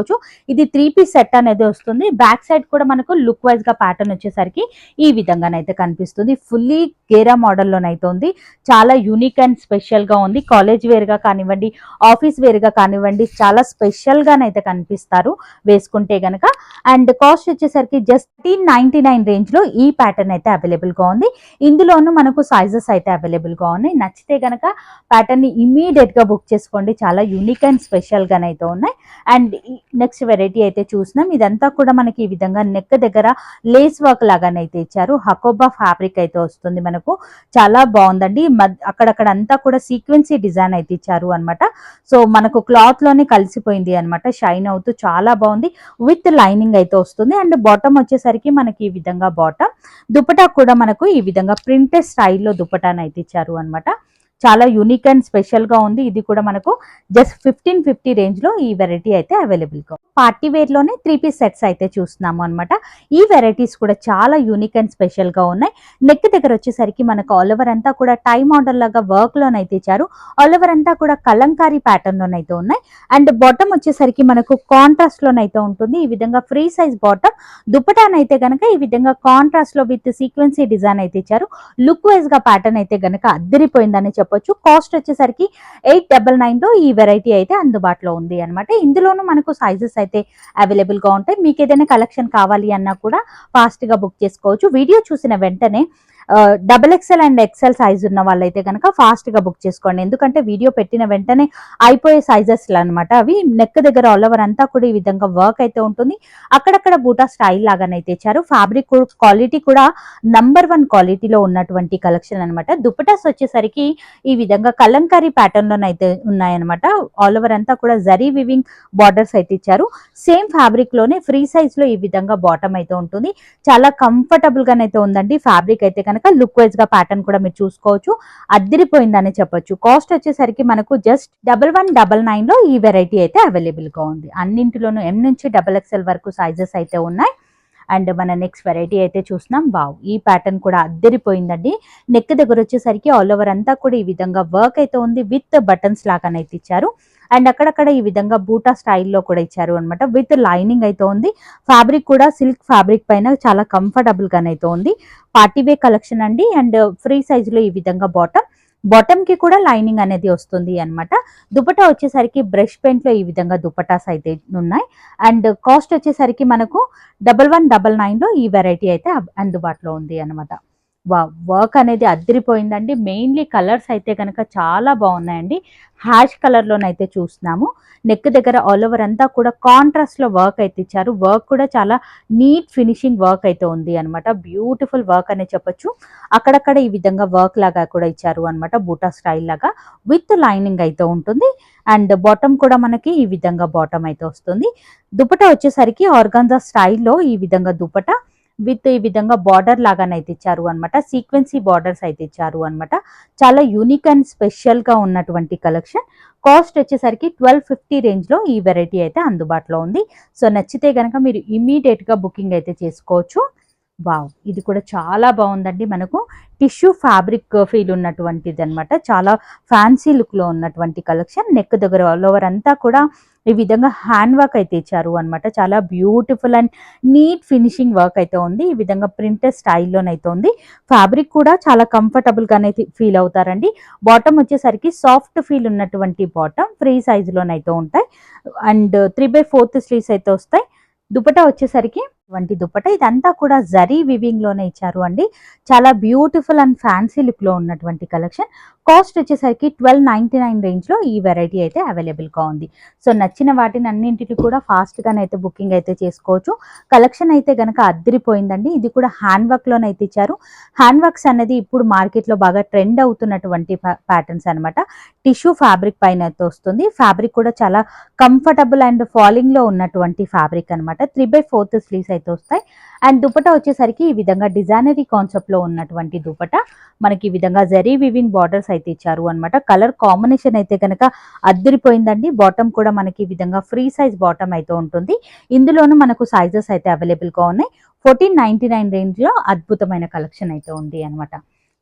[SPEAKER 1] ఇది 3 పీస్ సెట్ అనేది వస్తుంది. బ్యాక్ సైడ్ కూడా మనకు లుక్ వైజ్ గా ప్యాటర్న్ వచ్చేసరికి ఈ విధంగానైతే కనిపిస్తుంది. ఫుల్లీ గేరా మోడల్లోనైతే ఉంది. చాలా యూనిక్ అండ్ స్పెషల్ గా ఉంది. కాలేజ్ వేర్ గా కానివ్వండి, ఆఫీస్ వేర్ గా కానివ్వండి, చాలా స్పెషల్ గానైతే కనిపిస్తారు వేసుకుంటే గనక. అండ్ కాస్ట్ వచ్చేసరికి జస్ట్ 1399 రేంజ్ లో ఈ ప్యాటర్న్ అయితే అవైలబుల్ గా ఉంది. ఇందులోనూ మనకు సైజెస్ అయితే అవైలబుల్ గా ఉన్నాయి. నచ్చితే గనక ప్యాటర్న్ ని ఇమీడియట్ గా బుక్ చేసుకోండి. చాలా యూనిక్ అండ్ స్పెషల్ గానైతే ఉన్నాయి. అండ్ నెక్స్ట్ వెరైటీ అయితే చూసినాం. ఇదంతా కూడా మనకి ఈ విధంగా నెక్ దగ్గర లేస్ వర్క్ లాగానైతే ఇచ్చారు. హకోబా ఫ్యాబ్రిక్ అయితే వస్తుంది మనకు. చాలా బాగుందండి. అక్కడక్కడ అంతా కూడా సీక్వెన్సీ డిజైన్ అయితే ఇచ్చారు అనమాట. సో మనకు క్లాత్ లోనే కలిసిపోయింది అనమాట. షైన్ అవుతూ చాలా బాగుంది. విత్ లైనింగ్ అయితే వస్తుంది. అండ్ బాటమ్ వచ్చేసరికి మనకి ఈ విధంగా బాటమ్. దుపటా కూడా మనకు ఈ విధంగా ప్రింటెడ్ స్టైల్లో దుపటానైతే ఇచ్చారు అనమాట. చాలా యూనిక్ అండ్ స్పెషల్ గా ఉంది. ఇది కూడా మనకు జస్ట్ 1550 రేంజ్ లో ఈ వెరైటీ అయితే అవైలబుల్ గా. పార్టీ వేర్ లోనే 3 పీస్ సెట్స్ అయితే చూస్తున్నాము అనమాట. ఈ వెరైటీస్ కూడా చాలా యూనిక్ అండ్ స్పెషల్ గా ఉన్నాయి. నెక్ దగ్గర వచ్చేసరికి మనకు ఆల్ ఓవర్ అంతా కూడా టై మోడల్ లాగా వర్క్ లోనైతే ఇచ్చారు. ఆల్ ఓవర్ అంతా కూడా కలంకారీ ప్యాటర్న్ లోనైతే ఉన్నాయి. అండ్ బాటమ్ వచ్చేసరికి మనకు కాంట్రాస్ట్ లోనైతే ఉంటుంది. ఈ విధంగా ఫ్రీ సైజ్ బాటమ్. దుపటానైతే గనక ఈ విధంగా కాంట్రాస్ట్ లో విత్ సీక్వెన్సీ డిజైన్ అయితే ఇచ్చారు. లుక్ వైజ్ గా ప్యాటర్న్ అయితే గనక అద్దరిపోయిందని చెప్పొచ్చు. కాస్ట్ వచ్చేసరికి 899 లో ఈ వెరైటీ అయితే అందుబాటులో ఉంది అనమాట. ఇందులోనూ మనకు సైజెస్ అయితే అవైలబుల్ గా ఉంటాయి. మీకు ఏదైనా కలెక్షన్ కావాలి అన్నా కూడా ఫాస్ట్ గా బుక్ చేసుకోవచ్చు. వీడియో చూసిన వెంటనే XXL అండ్ XL సైజ్ ఉన్న వాళ్ళైతే కనుక ఫాస్ట్ గా బుక్ చేసుకోండి. ఎందుకంటే వీడియో పెట్టిన వెంటనే అయిపోయే సైజెస్ అనమాట. అవి నెక్ దగ్గర ఆల్ ఓవర్ అంతా కూడా ఈ విధంగా వర్క్ అయితే ఉంటుంది. అక్కడక్కడ బూటా స్టైల్ లాగానైతే ఇచ్చారు. ఫ్యాబ్రిక్ క్వాలిటీ కూడా #1 క్వాలిటీలో ఉన్నటువంటి కలెక్షన్ అనమాట. దుపటాస్ వచ్చేసరికి ఈ విధంగా కలంకారీ ప్యాటర్న్ లోనైతే ఉన్నాయన్నమాట. ఆల్ ఓవర్ అంతా కూడా జరీ వివింగ్ బార్డర్స్ అయితే ఇచ్చారు. సేమ్ ఫ్యాబ్రిక్ లోనే ఫ్రీ సైజ్ లో ఈ విధంగా బాటమ్ అయితే ఉంటుంది. చాలా కంఫర్టబుల్ గానైతే ఉందండి. ఫ్యాబ్రిక్ అయితే కనుక లుక్ వైజ్ గా ప్యాటర్న్ కూడా మీరు చూసుకోవచ్చు. అద్దరిపోయిందని చెప్పొచ్చు. కాస్ట్ వచ్చేసరికి మనకు జస్ట్ 1199 లో ఈ వెరైటీ అయితే అవైలబుల్ గా ఉంది. అన్నింటిలోనూ M నుంచి XXL వరకు సైజెస్ అయితే ఉన్నాయి. అండ్ మన నెక్స్ట్ వెరైటీ అయితే చూస్తున్నాం. వావ్, ఈ ప్యాటర్న్ కూడా అద్దరిపోయిందండి. నెక్ దగ్గర వచ్చేసరికి ఆల్ ఓవర్ అంతా కూడా ఈ విధంగా వర్క్ అయితే ఉంది. విత్ బటన్స్ లాగానైతే ఇచ్చారు. అండ్ అక్కడక్కడ ఈ విధంగా బూటా స్టైల్లో కూడా ఇచ్చారు అనమాట. విత్ లైనింగ్ అయితే ఉంది. ఫ్యాబ్రిక్ కూడా సిల్క్ ఫ్యాబ్రిక్ పైన చాలా కంఫర్టబుల్ గానైతే ఉంది. పార్టీవే కలెక్షన్ అండి. అండ్ ఫ్రీ సైజ్ లో ఈ విధంగా బాటమ్ కి కూడా లైనింగ్ అనేది వస్తుంది అనమాట. దుపట్టా వచ్చేసరికి బ్రష్ పెయింట్ లో ఈ విధంగా దుపట్టాస్ అయితే ఉన్నాయి. అండ్ కాస్ట్ వచ్చేసరికి మనకు 1199 లో ఈ వెరైటీ అయితే అందుబాటులో ఉంది అనమాట. వర్క్ అనేది అదిరిపోయిందండి. మెయిన్లీ కలర్స్ అయితే కనుక చాలా బాగున్నాయండి. హ్యాష్ కలర్లోనైతే చూస్తున్నాము. నెక్ దగ్గర ఆల్ ఓవర్ అంతా కూడా కాంట్రాస్ట్లో వర్క్ అయితే ఇచ్చారు. వర్క్ కూడా చాలా నీట్ ఫినిషింగ్ వర్క్ అయితే ఉంది అనమాట. బ్యూటిఫుల్ వర్క్ అనే చెప్పొచ్చు. అక్కడక్కడ ఈ విధంగా వర్క్ లాగా కూడా ఇచ్చారు అనమాట. బూటా స్టైల్ లాగా విత్ లైనింగ్ అయితే ఉంటుంది. అండ్ బాటమ్ కూడా మనకి ఈ విధంగా బాటమ్ అయితే వస్తుంది. దుపట్టా వచ్చేసరికి ఆర్గాన్జా స్టైల్లో ఈ విధంగా దుపట్టా విత్ ఈ విధంగా బార్డర్ లాగానైతే ఇచ్చారు అనమాట. సీక్వెన్సీ బార్డర్స్ అయితే ఇచ్చారు అనమాట. చాలా యూనిక్ అండ్ స్పెషల్ గా ఉన్నటువంటి కలెక్షన్. కాస్ట్ వచ్చేసరికి 1250 రేంజ్ లో ఈ వెరైటీ అయితే అందుబాటులో ఉంది. సో నచ్చితే గనక మీరు ఇమీడియట్ గా బుకింగ్ అయితే చేసుకోవచ్చు. వావ్, ఇది కూడా చాలా బాగుందండి. మనకు టిష్యూ ఫ్యాబ్రిక్ ఫీల్ ఉన్నటువంటిది అనమాట. చాలా ఫ్యాన్సీ లుక్ లో ఉన్నటువంటి కలెక్షన్. నెక్ దగ్గర ఆల్ ఓవర్ అంతా కూడా ఈ విధంగా హ్యాండ్ వర్క్ అయితే ఇచ్చారు అనమాట. చాలా beautiful and neat finishing work అయితే ఉంది. ఈ విధంగా ప్రింటెడ్ స్టైల్లోనైతే ఉంది. ఫ్యాబ్రిక్ కూడా చాలా కంఫర్టబుల్ గానే ఫీల్ అవుతారండి. బాటమ్ వచ్చేసరికి సాఫ్ట్ ఫీల్ ఉన్నటువంటి బాటమ్ ఫ్రీ సైజులోనైతే ఉంటాయి. అండ్ 3/4 స్లీవ్స్ అయితే వస్తాయి. దుపట్టా వచ్చేసరికి దుపట్టా ఇదంతా కూడా జరీ వివింగ్ లోనే ఇచ్చారు అండి. చాలా బ్యూటిఫుల్ అండ్ ఫ్యాన్సీ లుక్ లో ఉన్నటువంటి కలెక్షన్. కాస్ట్ వచ్చేసరికి 1299 రేంజ్ లో ఈ వెరైటీ అయితే అవైలబుల్ గా ఉంది. సో నచ్చిన వాటిని అన్నింటిని కూడా ఫాస్ట్ గానైతే బుకింగ్ అయితే చేసుకోవచ్చు. కలెక్షన్ అయితే గనక అద్దరిపోయిందండి. ఇది కూడా హ్యాండ్ వర్క్ లోనైతే ఇచ్చారు. హ్యాండ్ వర్క్స్ అనేది ఇప్పుడు మార్కెట్ లో బాగా ట్రెండ్ అవుతున్నటువంటి ప్యాటర్న్స్ అనమాట. టిష్యూ ఫ్యాబ్రిక్ పైన అయితే వస్తుంది. ఫ్యాబ్రిక్ కూడా చాలా కంఫర్టబుల్ అండ్ ఫాలింగ్ లో ఉన్నటువంటి ఫ్యాబ్రిక్ అనమాట. 3/4 స్లీవ్స్ అయితే వస్తాయి. అండ్ దుపట్టా వచ్చేసరికి ఈ విధంగా డిజైనరీ కాన్సెప్ట్ లో ఉన్నటువంటి దుపట్టా మనకి ఈ విధంగా జరీ వివింగ్ బార్డర్స్ అయితే ఇచ్చారు అనమాట. కలర్ కాంబినేషన్ అయితే కనుక అద్దరిపోయిందండి. బాటమ్ కూడా మనకి ఈ విధంగా ఫ్రీ సైజ్ బాటమ్ అయితే ఉంటుంది. ఇందులోనూ మనకు సైజెస్ అయితే అవైలబుల్ గా ఉన్నాయి. 1499 రేంజ్ లో అద్భుతమైన కలెక్షన్ అయితే ఉంది అనమాట.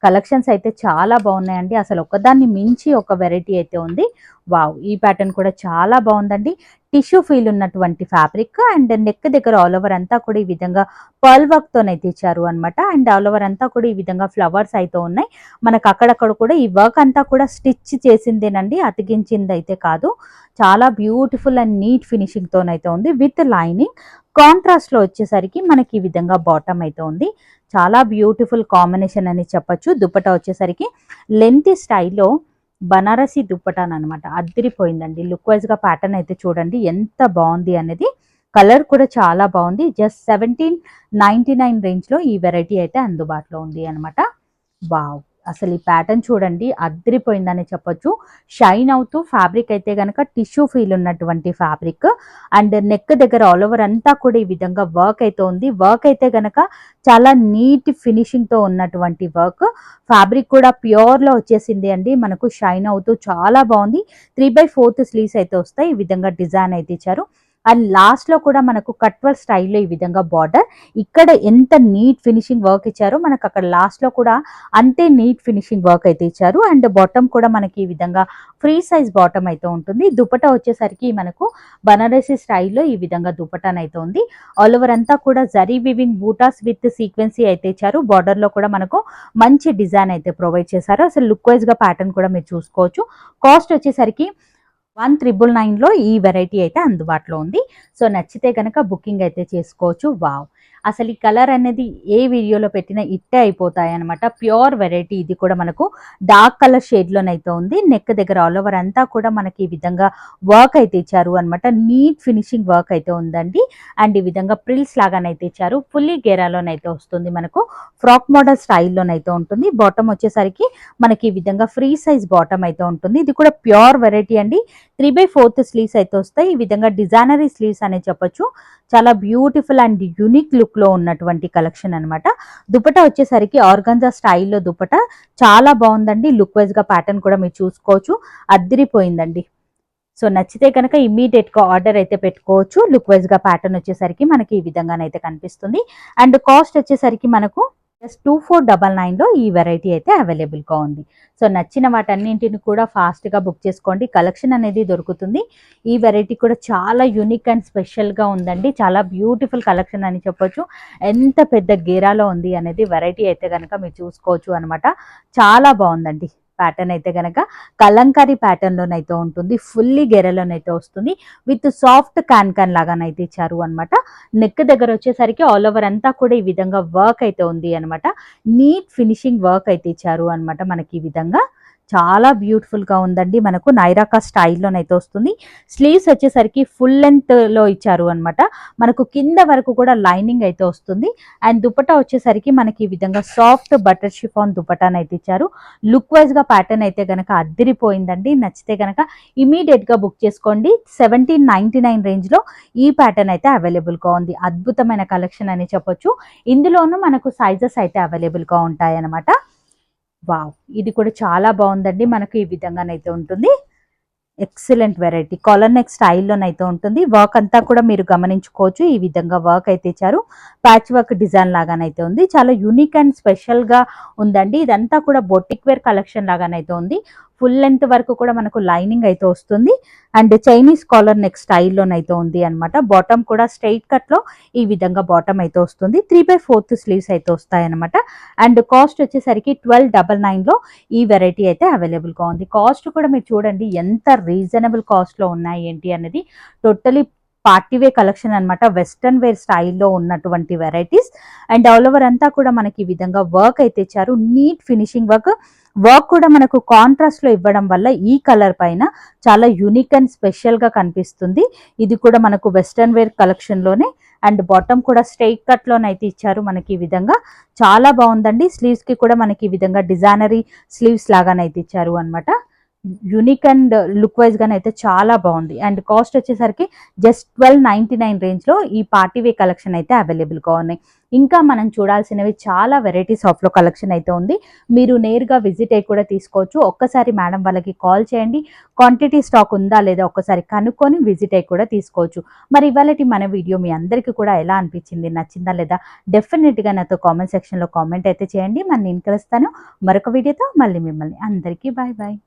[SPEAKER 1] కలెక్షన్స్ అయితే చాలా బాగున్నాయండి. అసలు ఒకదాన్ని మించి ఒక వెరైటీ అయితే ఉంది. వావ్, ఈ ప్యాటర్న్ కూడా చాలా బాగుందండి. టిష్యూ ఫీల్ ఉన్నటువంటి ఫ్యాబ్రిక్ అండ్ నెక్ దగ్గర ఆల్ ఓవర్ అంతా కూడా ఈ విధంగా పర్ల్ వర్క్ తోనైతే ఇచ్చారు అనమాట. అండ్ ఆల్ ఓవర్ అంతా కూడా ఈ విధంగా ఫ్లవర్స్ అయితే ఉన్నాయి. మనకు అక్కడక్కడ కూడా ఈ వర్క్ అంతా కూడా స్టిచ్ చేసిందేనండి, అతికించింది అయితే కాదు. చాలా బ్యూటిఫుల్ అండ్ నీట్ ఫినిషింగ్ తోనైతే ఉంది విత్ లైనింగ్. కాంట్రాస్ట్ లో వచ్చేసరికి మనకి ఈ విధంగా బాటమ్ అయితే ఉంది. చాలా బ్యూటిఫుల్ కాంబినేషన్ అని చెప్పొచ్చు. దుపట్టా వచ్చేసరికి లెంత్ స్టైల్లో బనారసి దుప్పటాన్ అనమాట. అద్దరిపోయిందండి. లుక్ వైజ్ గా ప్యాటర్న్ అయితే చూడండి ఎంత బాగుంది అనేది. కలర్ కూడా చాలా బాగుంది. జస్ట్ 1799 రేంజ్ లో ఈ వెరైటీ అయితే అందుబాటులో ఉంది అనమాట. వావ్, అసలు ఈ ప్యాటర్న్ చూడండి అద్దరిపోయిందని చెప్పొచ్చు. షైన్ అవుతూ ఫ్యాబ్రిక్ అయితే గనక టిష్యూ ఫీల్ ఉన్నటువంటి ఫ్యాబ్రిక్. అండ్ నెక్ దగ్గర ఆల్ ఓవర్ అంతా కూడా ఈ విధంగా వర్క్ అయితే ఉంది. వర్క్ అయితే గనక చాలా నీట్ ఫినిషింగ్ తో ఉన్నటువంటి వర్క్. ఫ్యాబ్రిక్ కూడా ప్యూర్ లో వచ్చేసింది అండి. మనకు షైన్ అవుతూ చాలా బాగుంది. 3/4 స్లీవ్స్ అయితే వస్తాయి. ఈ విధంగా డిజైన్ అయితే ఇచ్చారు. అండ్ లాస్ట్ లో కూడా మనకు కట్ వర్క్ స్టైల్లో ఈ విధంగా బార్డర్. ఇక్కడ ఎంత నీట్ ఫినిషింగ్ వర్క్ ఇచ్చారో మనకు అక్కడ లాస్ట్ లో కూడా అంతే నీట్ ఫినిషింగ్ వర్క్ అయితే ఇచ్చారు. అండ్ బాటమ్ కూడా మనకి ఈ విధంగా ఫ్రీ సైజ్ బాటమ్ అయితే ఉంటుంది. దుపట్టా వచ్చేసరికి మనకు బనారసి స్టైల్లో ఈ విధంగా దుపట్టానైతే ఉంది. ఆల్ ఓవర్ అంతా కూడా జరీ వివింగ్ బూటాస్ విత్ సీక్వెన్సీ అయితే ఇచ్చారు. బార్డర్ లో కూడా మనకు మంచి డిజైన్ అయితే ప్రొవైడ్ చేశారు. అసలు లుక్ వైజ్ గా ప్యాటర్న్ కూడా మీరు చూసుకోవచ్చు. కాస్ట్ వచ్చేసరికి 1999 లో ఈ వెరైటీ అయితే అందుబాటులో ఉంది. సో నచ్చితే కనుక బుకింగ్ అయితే చేసుకోవచ్చు. వావ్, అసలు ఈ కలర్ అనేది ఏ వీడియోలో పెట్టినా ఇట్టే అయిపోతాయి అనమాట. Pure variety. ఇది కూడా మనకు డార్క్ కలర్ షేడ్ లోనైతే ఉంది. నెక్ దగ్గర ఆల్ ఓవర్ అంతా కూడా మనకి ఈ విధంగా వర్క్ అయితే ఇచ్చారు అనమాట. నీట్ ఫినిషింగ్ వర్క్ అయితే ఉందండి. అండ్ ఈ విధంగా ప్రిల్స్ లాగానైతే ఇచ్చారు. ఫుల్లీ గేరాలోనైతే వస్తుంది. మనకు ఫ్రాక్ మోడల్ స్టైల్లోనైతే ఉంటుంది. బాటమ్ వచ్చేసరికి మనకి ఈ విధంగా ఫ్రీ సైజ్ బాటమ్ అయితే ఉంటుంది. ఇది కూడా ప్యూర్ వెరైటీ అండి. 3/4 స్లీవ్స్ అయితే వస్తాయి. ఈ విధంగా డిజైనరీ స్లీవ్స్ అనే చెప్పొచ్చు. చాలా బ్యూటిఫుల్ అండ్ యూనిక్ లుక్ లో ఉన్నటువంటి కలెక్షన్ అనమాట. దుపట్టా వచ్చేసరికి ఆర్గంజా స్టైల్లో దుపట్టా చాలా బాగుందండి. లుక్ వైజ్ గా ప్యాటర్న్ కూడా మీరు చూసుకోవచ్చు. అద్దరిపోయిందండి. సో నచ్చితే కనుక ఇమ్మీడియట్ గా ఆర్డర్ అయితే పెట్టుకోవచ్చు. లుక్ వైజ్ గా ప్యాటర్న్ వచ్చేసరికి మనకి ఈ విధంగానైతే కనిపిస్తుంది. అండ్ కాస్ట్ వచ్చేసరికి మనకు జస్ట్ 2499 లో ఈ వెరైటీ అయితే అవైలబుల్ గా ఉంది. సో నచ్చిన వాటన్నింటిని కూడా ఫాస్ట్ గా బుక్ చేసుకోండి. కలెక్షన్ అనేది దొరుకుతుంది. ఈ వెరైటీ కూడా చాలా యూనిక్ అండ్ స్పెషల్ గా ఉందండి. చాలా బ్యూటిఫుల్ కలెక్షన్ అని చెప్పొచ్చు. ఎంత పెద్ద గేరాలో ఉంది అనేది వెరైటీ అయితే కనుక మీరు చూసుకోవచ్చు అనమాట. చాలా బాగుందండి. ప్యాటర్న్ అయితే గనక కలంకారీ ప్యాటర్న్ లోనైతే ఉంటుంది, ఫుల్లీ గెరలోనైతే వస్తుంది, విత్ సాఫ్ట్ క్యాన్ లాగానైతే ఇచ్చారు అనమాట. నెక్ దగ్గర వచ్చేసరికి ఆల్ ఓవర్ అంతా కూడా ఈ విధంగా వర్క్ అయితే ఉంది అనమాట. నీట్ ఫినిషింగ్ వర్క్ అయితే ఇచ్చారు అనమాట మనకి ఈ విధంగా. చాలా బ్యూటిఫుల్ గా ఉందండి. మనకు నైరాకా స్టైల్లోనైతే వస్తుంది. స్లీవ్స్ వచ్చేసరికి ఫుల్ లెంత్ లో ఇచ్చారు అనమాట. మనకు కింద వరకు కూడా లైనింగ్ అయితే వస్తుంది. అండ్ దుపట్టా వచ్చేసరికి మనకి ఈ విధంగా సాఫ్ట్ బటర్ షిఫాన్ దుపట్టాను అయితే ఇచ్చారు. లుక్ వైజ్ గా ప్యాటర్న్ అయితే గనక అద్దిరిపోయిందండి. నచ్చితే గనక ఇమీడియట్ గా బుక్ చేసుకోండి. 1799 రేంజ్ లో ఈ ప్యాటర్న్ అయితే అవైలబుల్ గా ఉంది. అద్భుతమైన కలెక్షన్ అని చెప్పొచ్చు. ఇందులోనూ మనకు సైజెస్ అయితే అవైలబుల్ గా ఉంటాయి అన్నమాట. వావ్, ఇది కూడా చాలా బాగుందండి. మనకు ఈ విధంగానైతే ఉంటుంది. ఎక్సలెంట్ వెరైటీ కాలర్ నెక్ స్టైల్లోనైతే ఉంటుంది. వర్క్ అంతా కూడా మీరు గమనించుకోవచ్చు. ఈ విధంగా వర్క్ అయితే ఇచ్చారు. ప్యాచ్ వర్క్ డిజైన్ లాగానైతే ఉంది. చాలా యూనిక్ అండ్ స్పెషల్ గా ఉందండి. ఇదంతా కూడా బొటిక్ వేర్ కలెక్షన్ లాగానైతే ఉంది. ఫుల్ లెంత్ వరకు కూడా మనకు లైనింగ్ అయితే వస్తుంది. అండ్ చైనీస్ కాలర్ నెక్ స్టైల్లోనైతే ఉంది అనమాట. బాటమ్ కూడా స్ట్రైట్ కట్ లో ఈ విధంగా బాటమ్ అయితే వస్తుంది. 3/4 స్లీవ్స్ అయితే వస్తాయి అనమాట. అండ్ కాస్ట్ వచ్చేసరికి 1299 లో ఈ వెరైటీ అయితే అవైలబుల్ గా ఉంది. కాస్ట్ కూడా మీరు చూడండి ఎంత రీజనబుల్ కాస్ట్ లో ఉన్నాయి ఏంటి అనేది. టోటలీ పార్టీ వేర్ కలెక్షన్ అనమాట. వెస్టర్న్ వేర్ స్టైల్లో ఉన్నటువంటి వెరైటీస్. అండ్ ఆల్ ఓవర్ అంతా కూడా మనకి ఈ విధంగా వర్క్ అయితే ఇచ్చారు. నీట్ ఫినిషింగ్ వర్క్ కూడా మనకు కాంట్రాస్ట్ లో ఇవ్వడం వల్ల ఈ కలర్ పైన చాలా యూనిక్ అండ్ స్పెషల్ గా కనిపిస్తుంది. ఇది కూడా మనకు వెస్టర్న్ వేర్ కలెక్షన్ లోనే. అండ్ బాటమ్ కూడా స్ట్రైట్ కట్ లోనైతే ఇచ్చారు మనకి ఈ విధంగా. చాలా బాగుందండి. స్లీవ్స్ కి కూడా మనకి ఈ విధంగా డిజైనరీ స్లీవ్స్ లాగానైతే ఇచ్చారు అనమాట. యూనిక్ అండ్ లుక్ వైజ్ గానైతే చాలా బాగుంది. అండ్ కాస్ట్ వచ్చేసరికి జస్ట్ 1299 రేంజ్ లో ఈ పార్టీ వే కలెక్షన్ అయితే అవైలబుల్ గా ఉన్నాయి. ఇంకా మనం చూడాల్సినవి చాలా వెరైటీస్ ఆఫ్ లో కలెక్షన్ అయితే ఉంది. మీరు నేరుగా విజిట్ అయ్యి కూడా తీసుకోవచ్చు. ఒక్కసారి మేడం వాళ్ళకి కాల్ చేయండి. క్వాంటిటీ స్టాక్ ఉందా లేదా ఒక్కసారి కనుక్కొని విజిట్ అయ్యి కూడా తీసుకోవచ్చు. మరి ఇవాళటి మన వీడియో మీ అందరికీ కూడా ఎలా అనిపించింది, నచ్చిందా లేదా డెఫినెట్ గా నాతో కామెంట్ సెక్షన్ లో కామెంట్ అయితే చేయండి. మరి నేను కలుస్తాను మరొక వీడియోతో. మళ్ళీ మిమ్మల్ని అందరికీ బాయ్ బాయ్.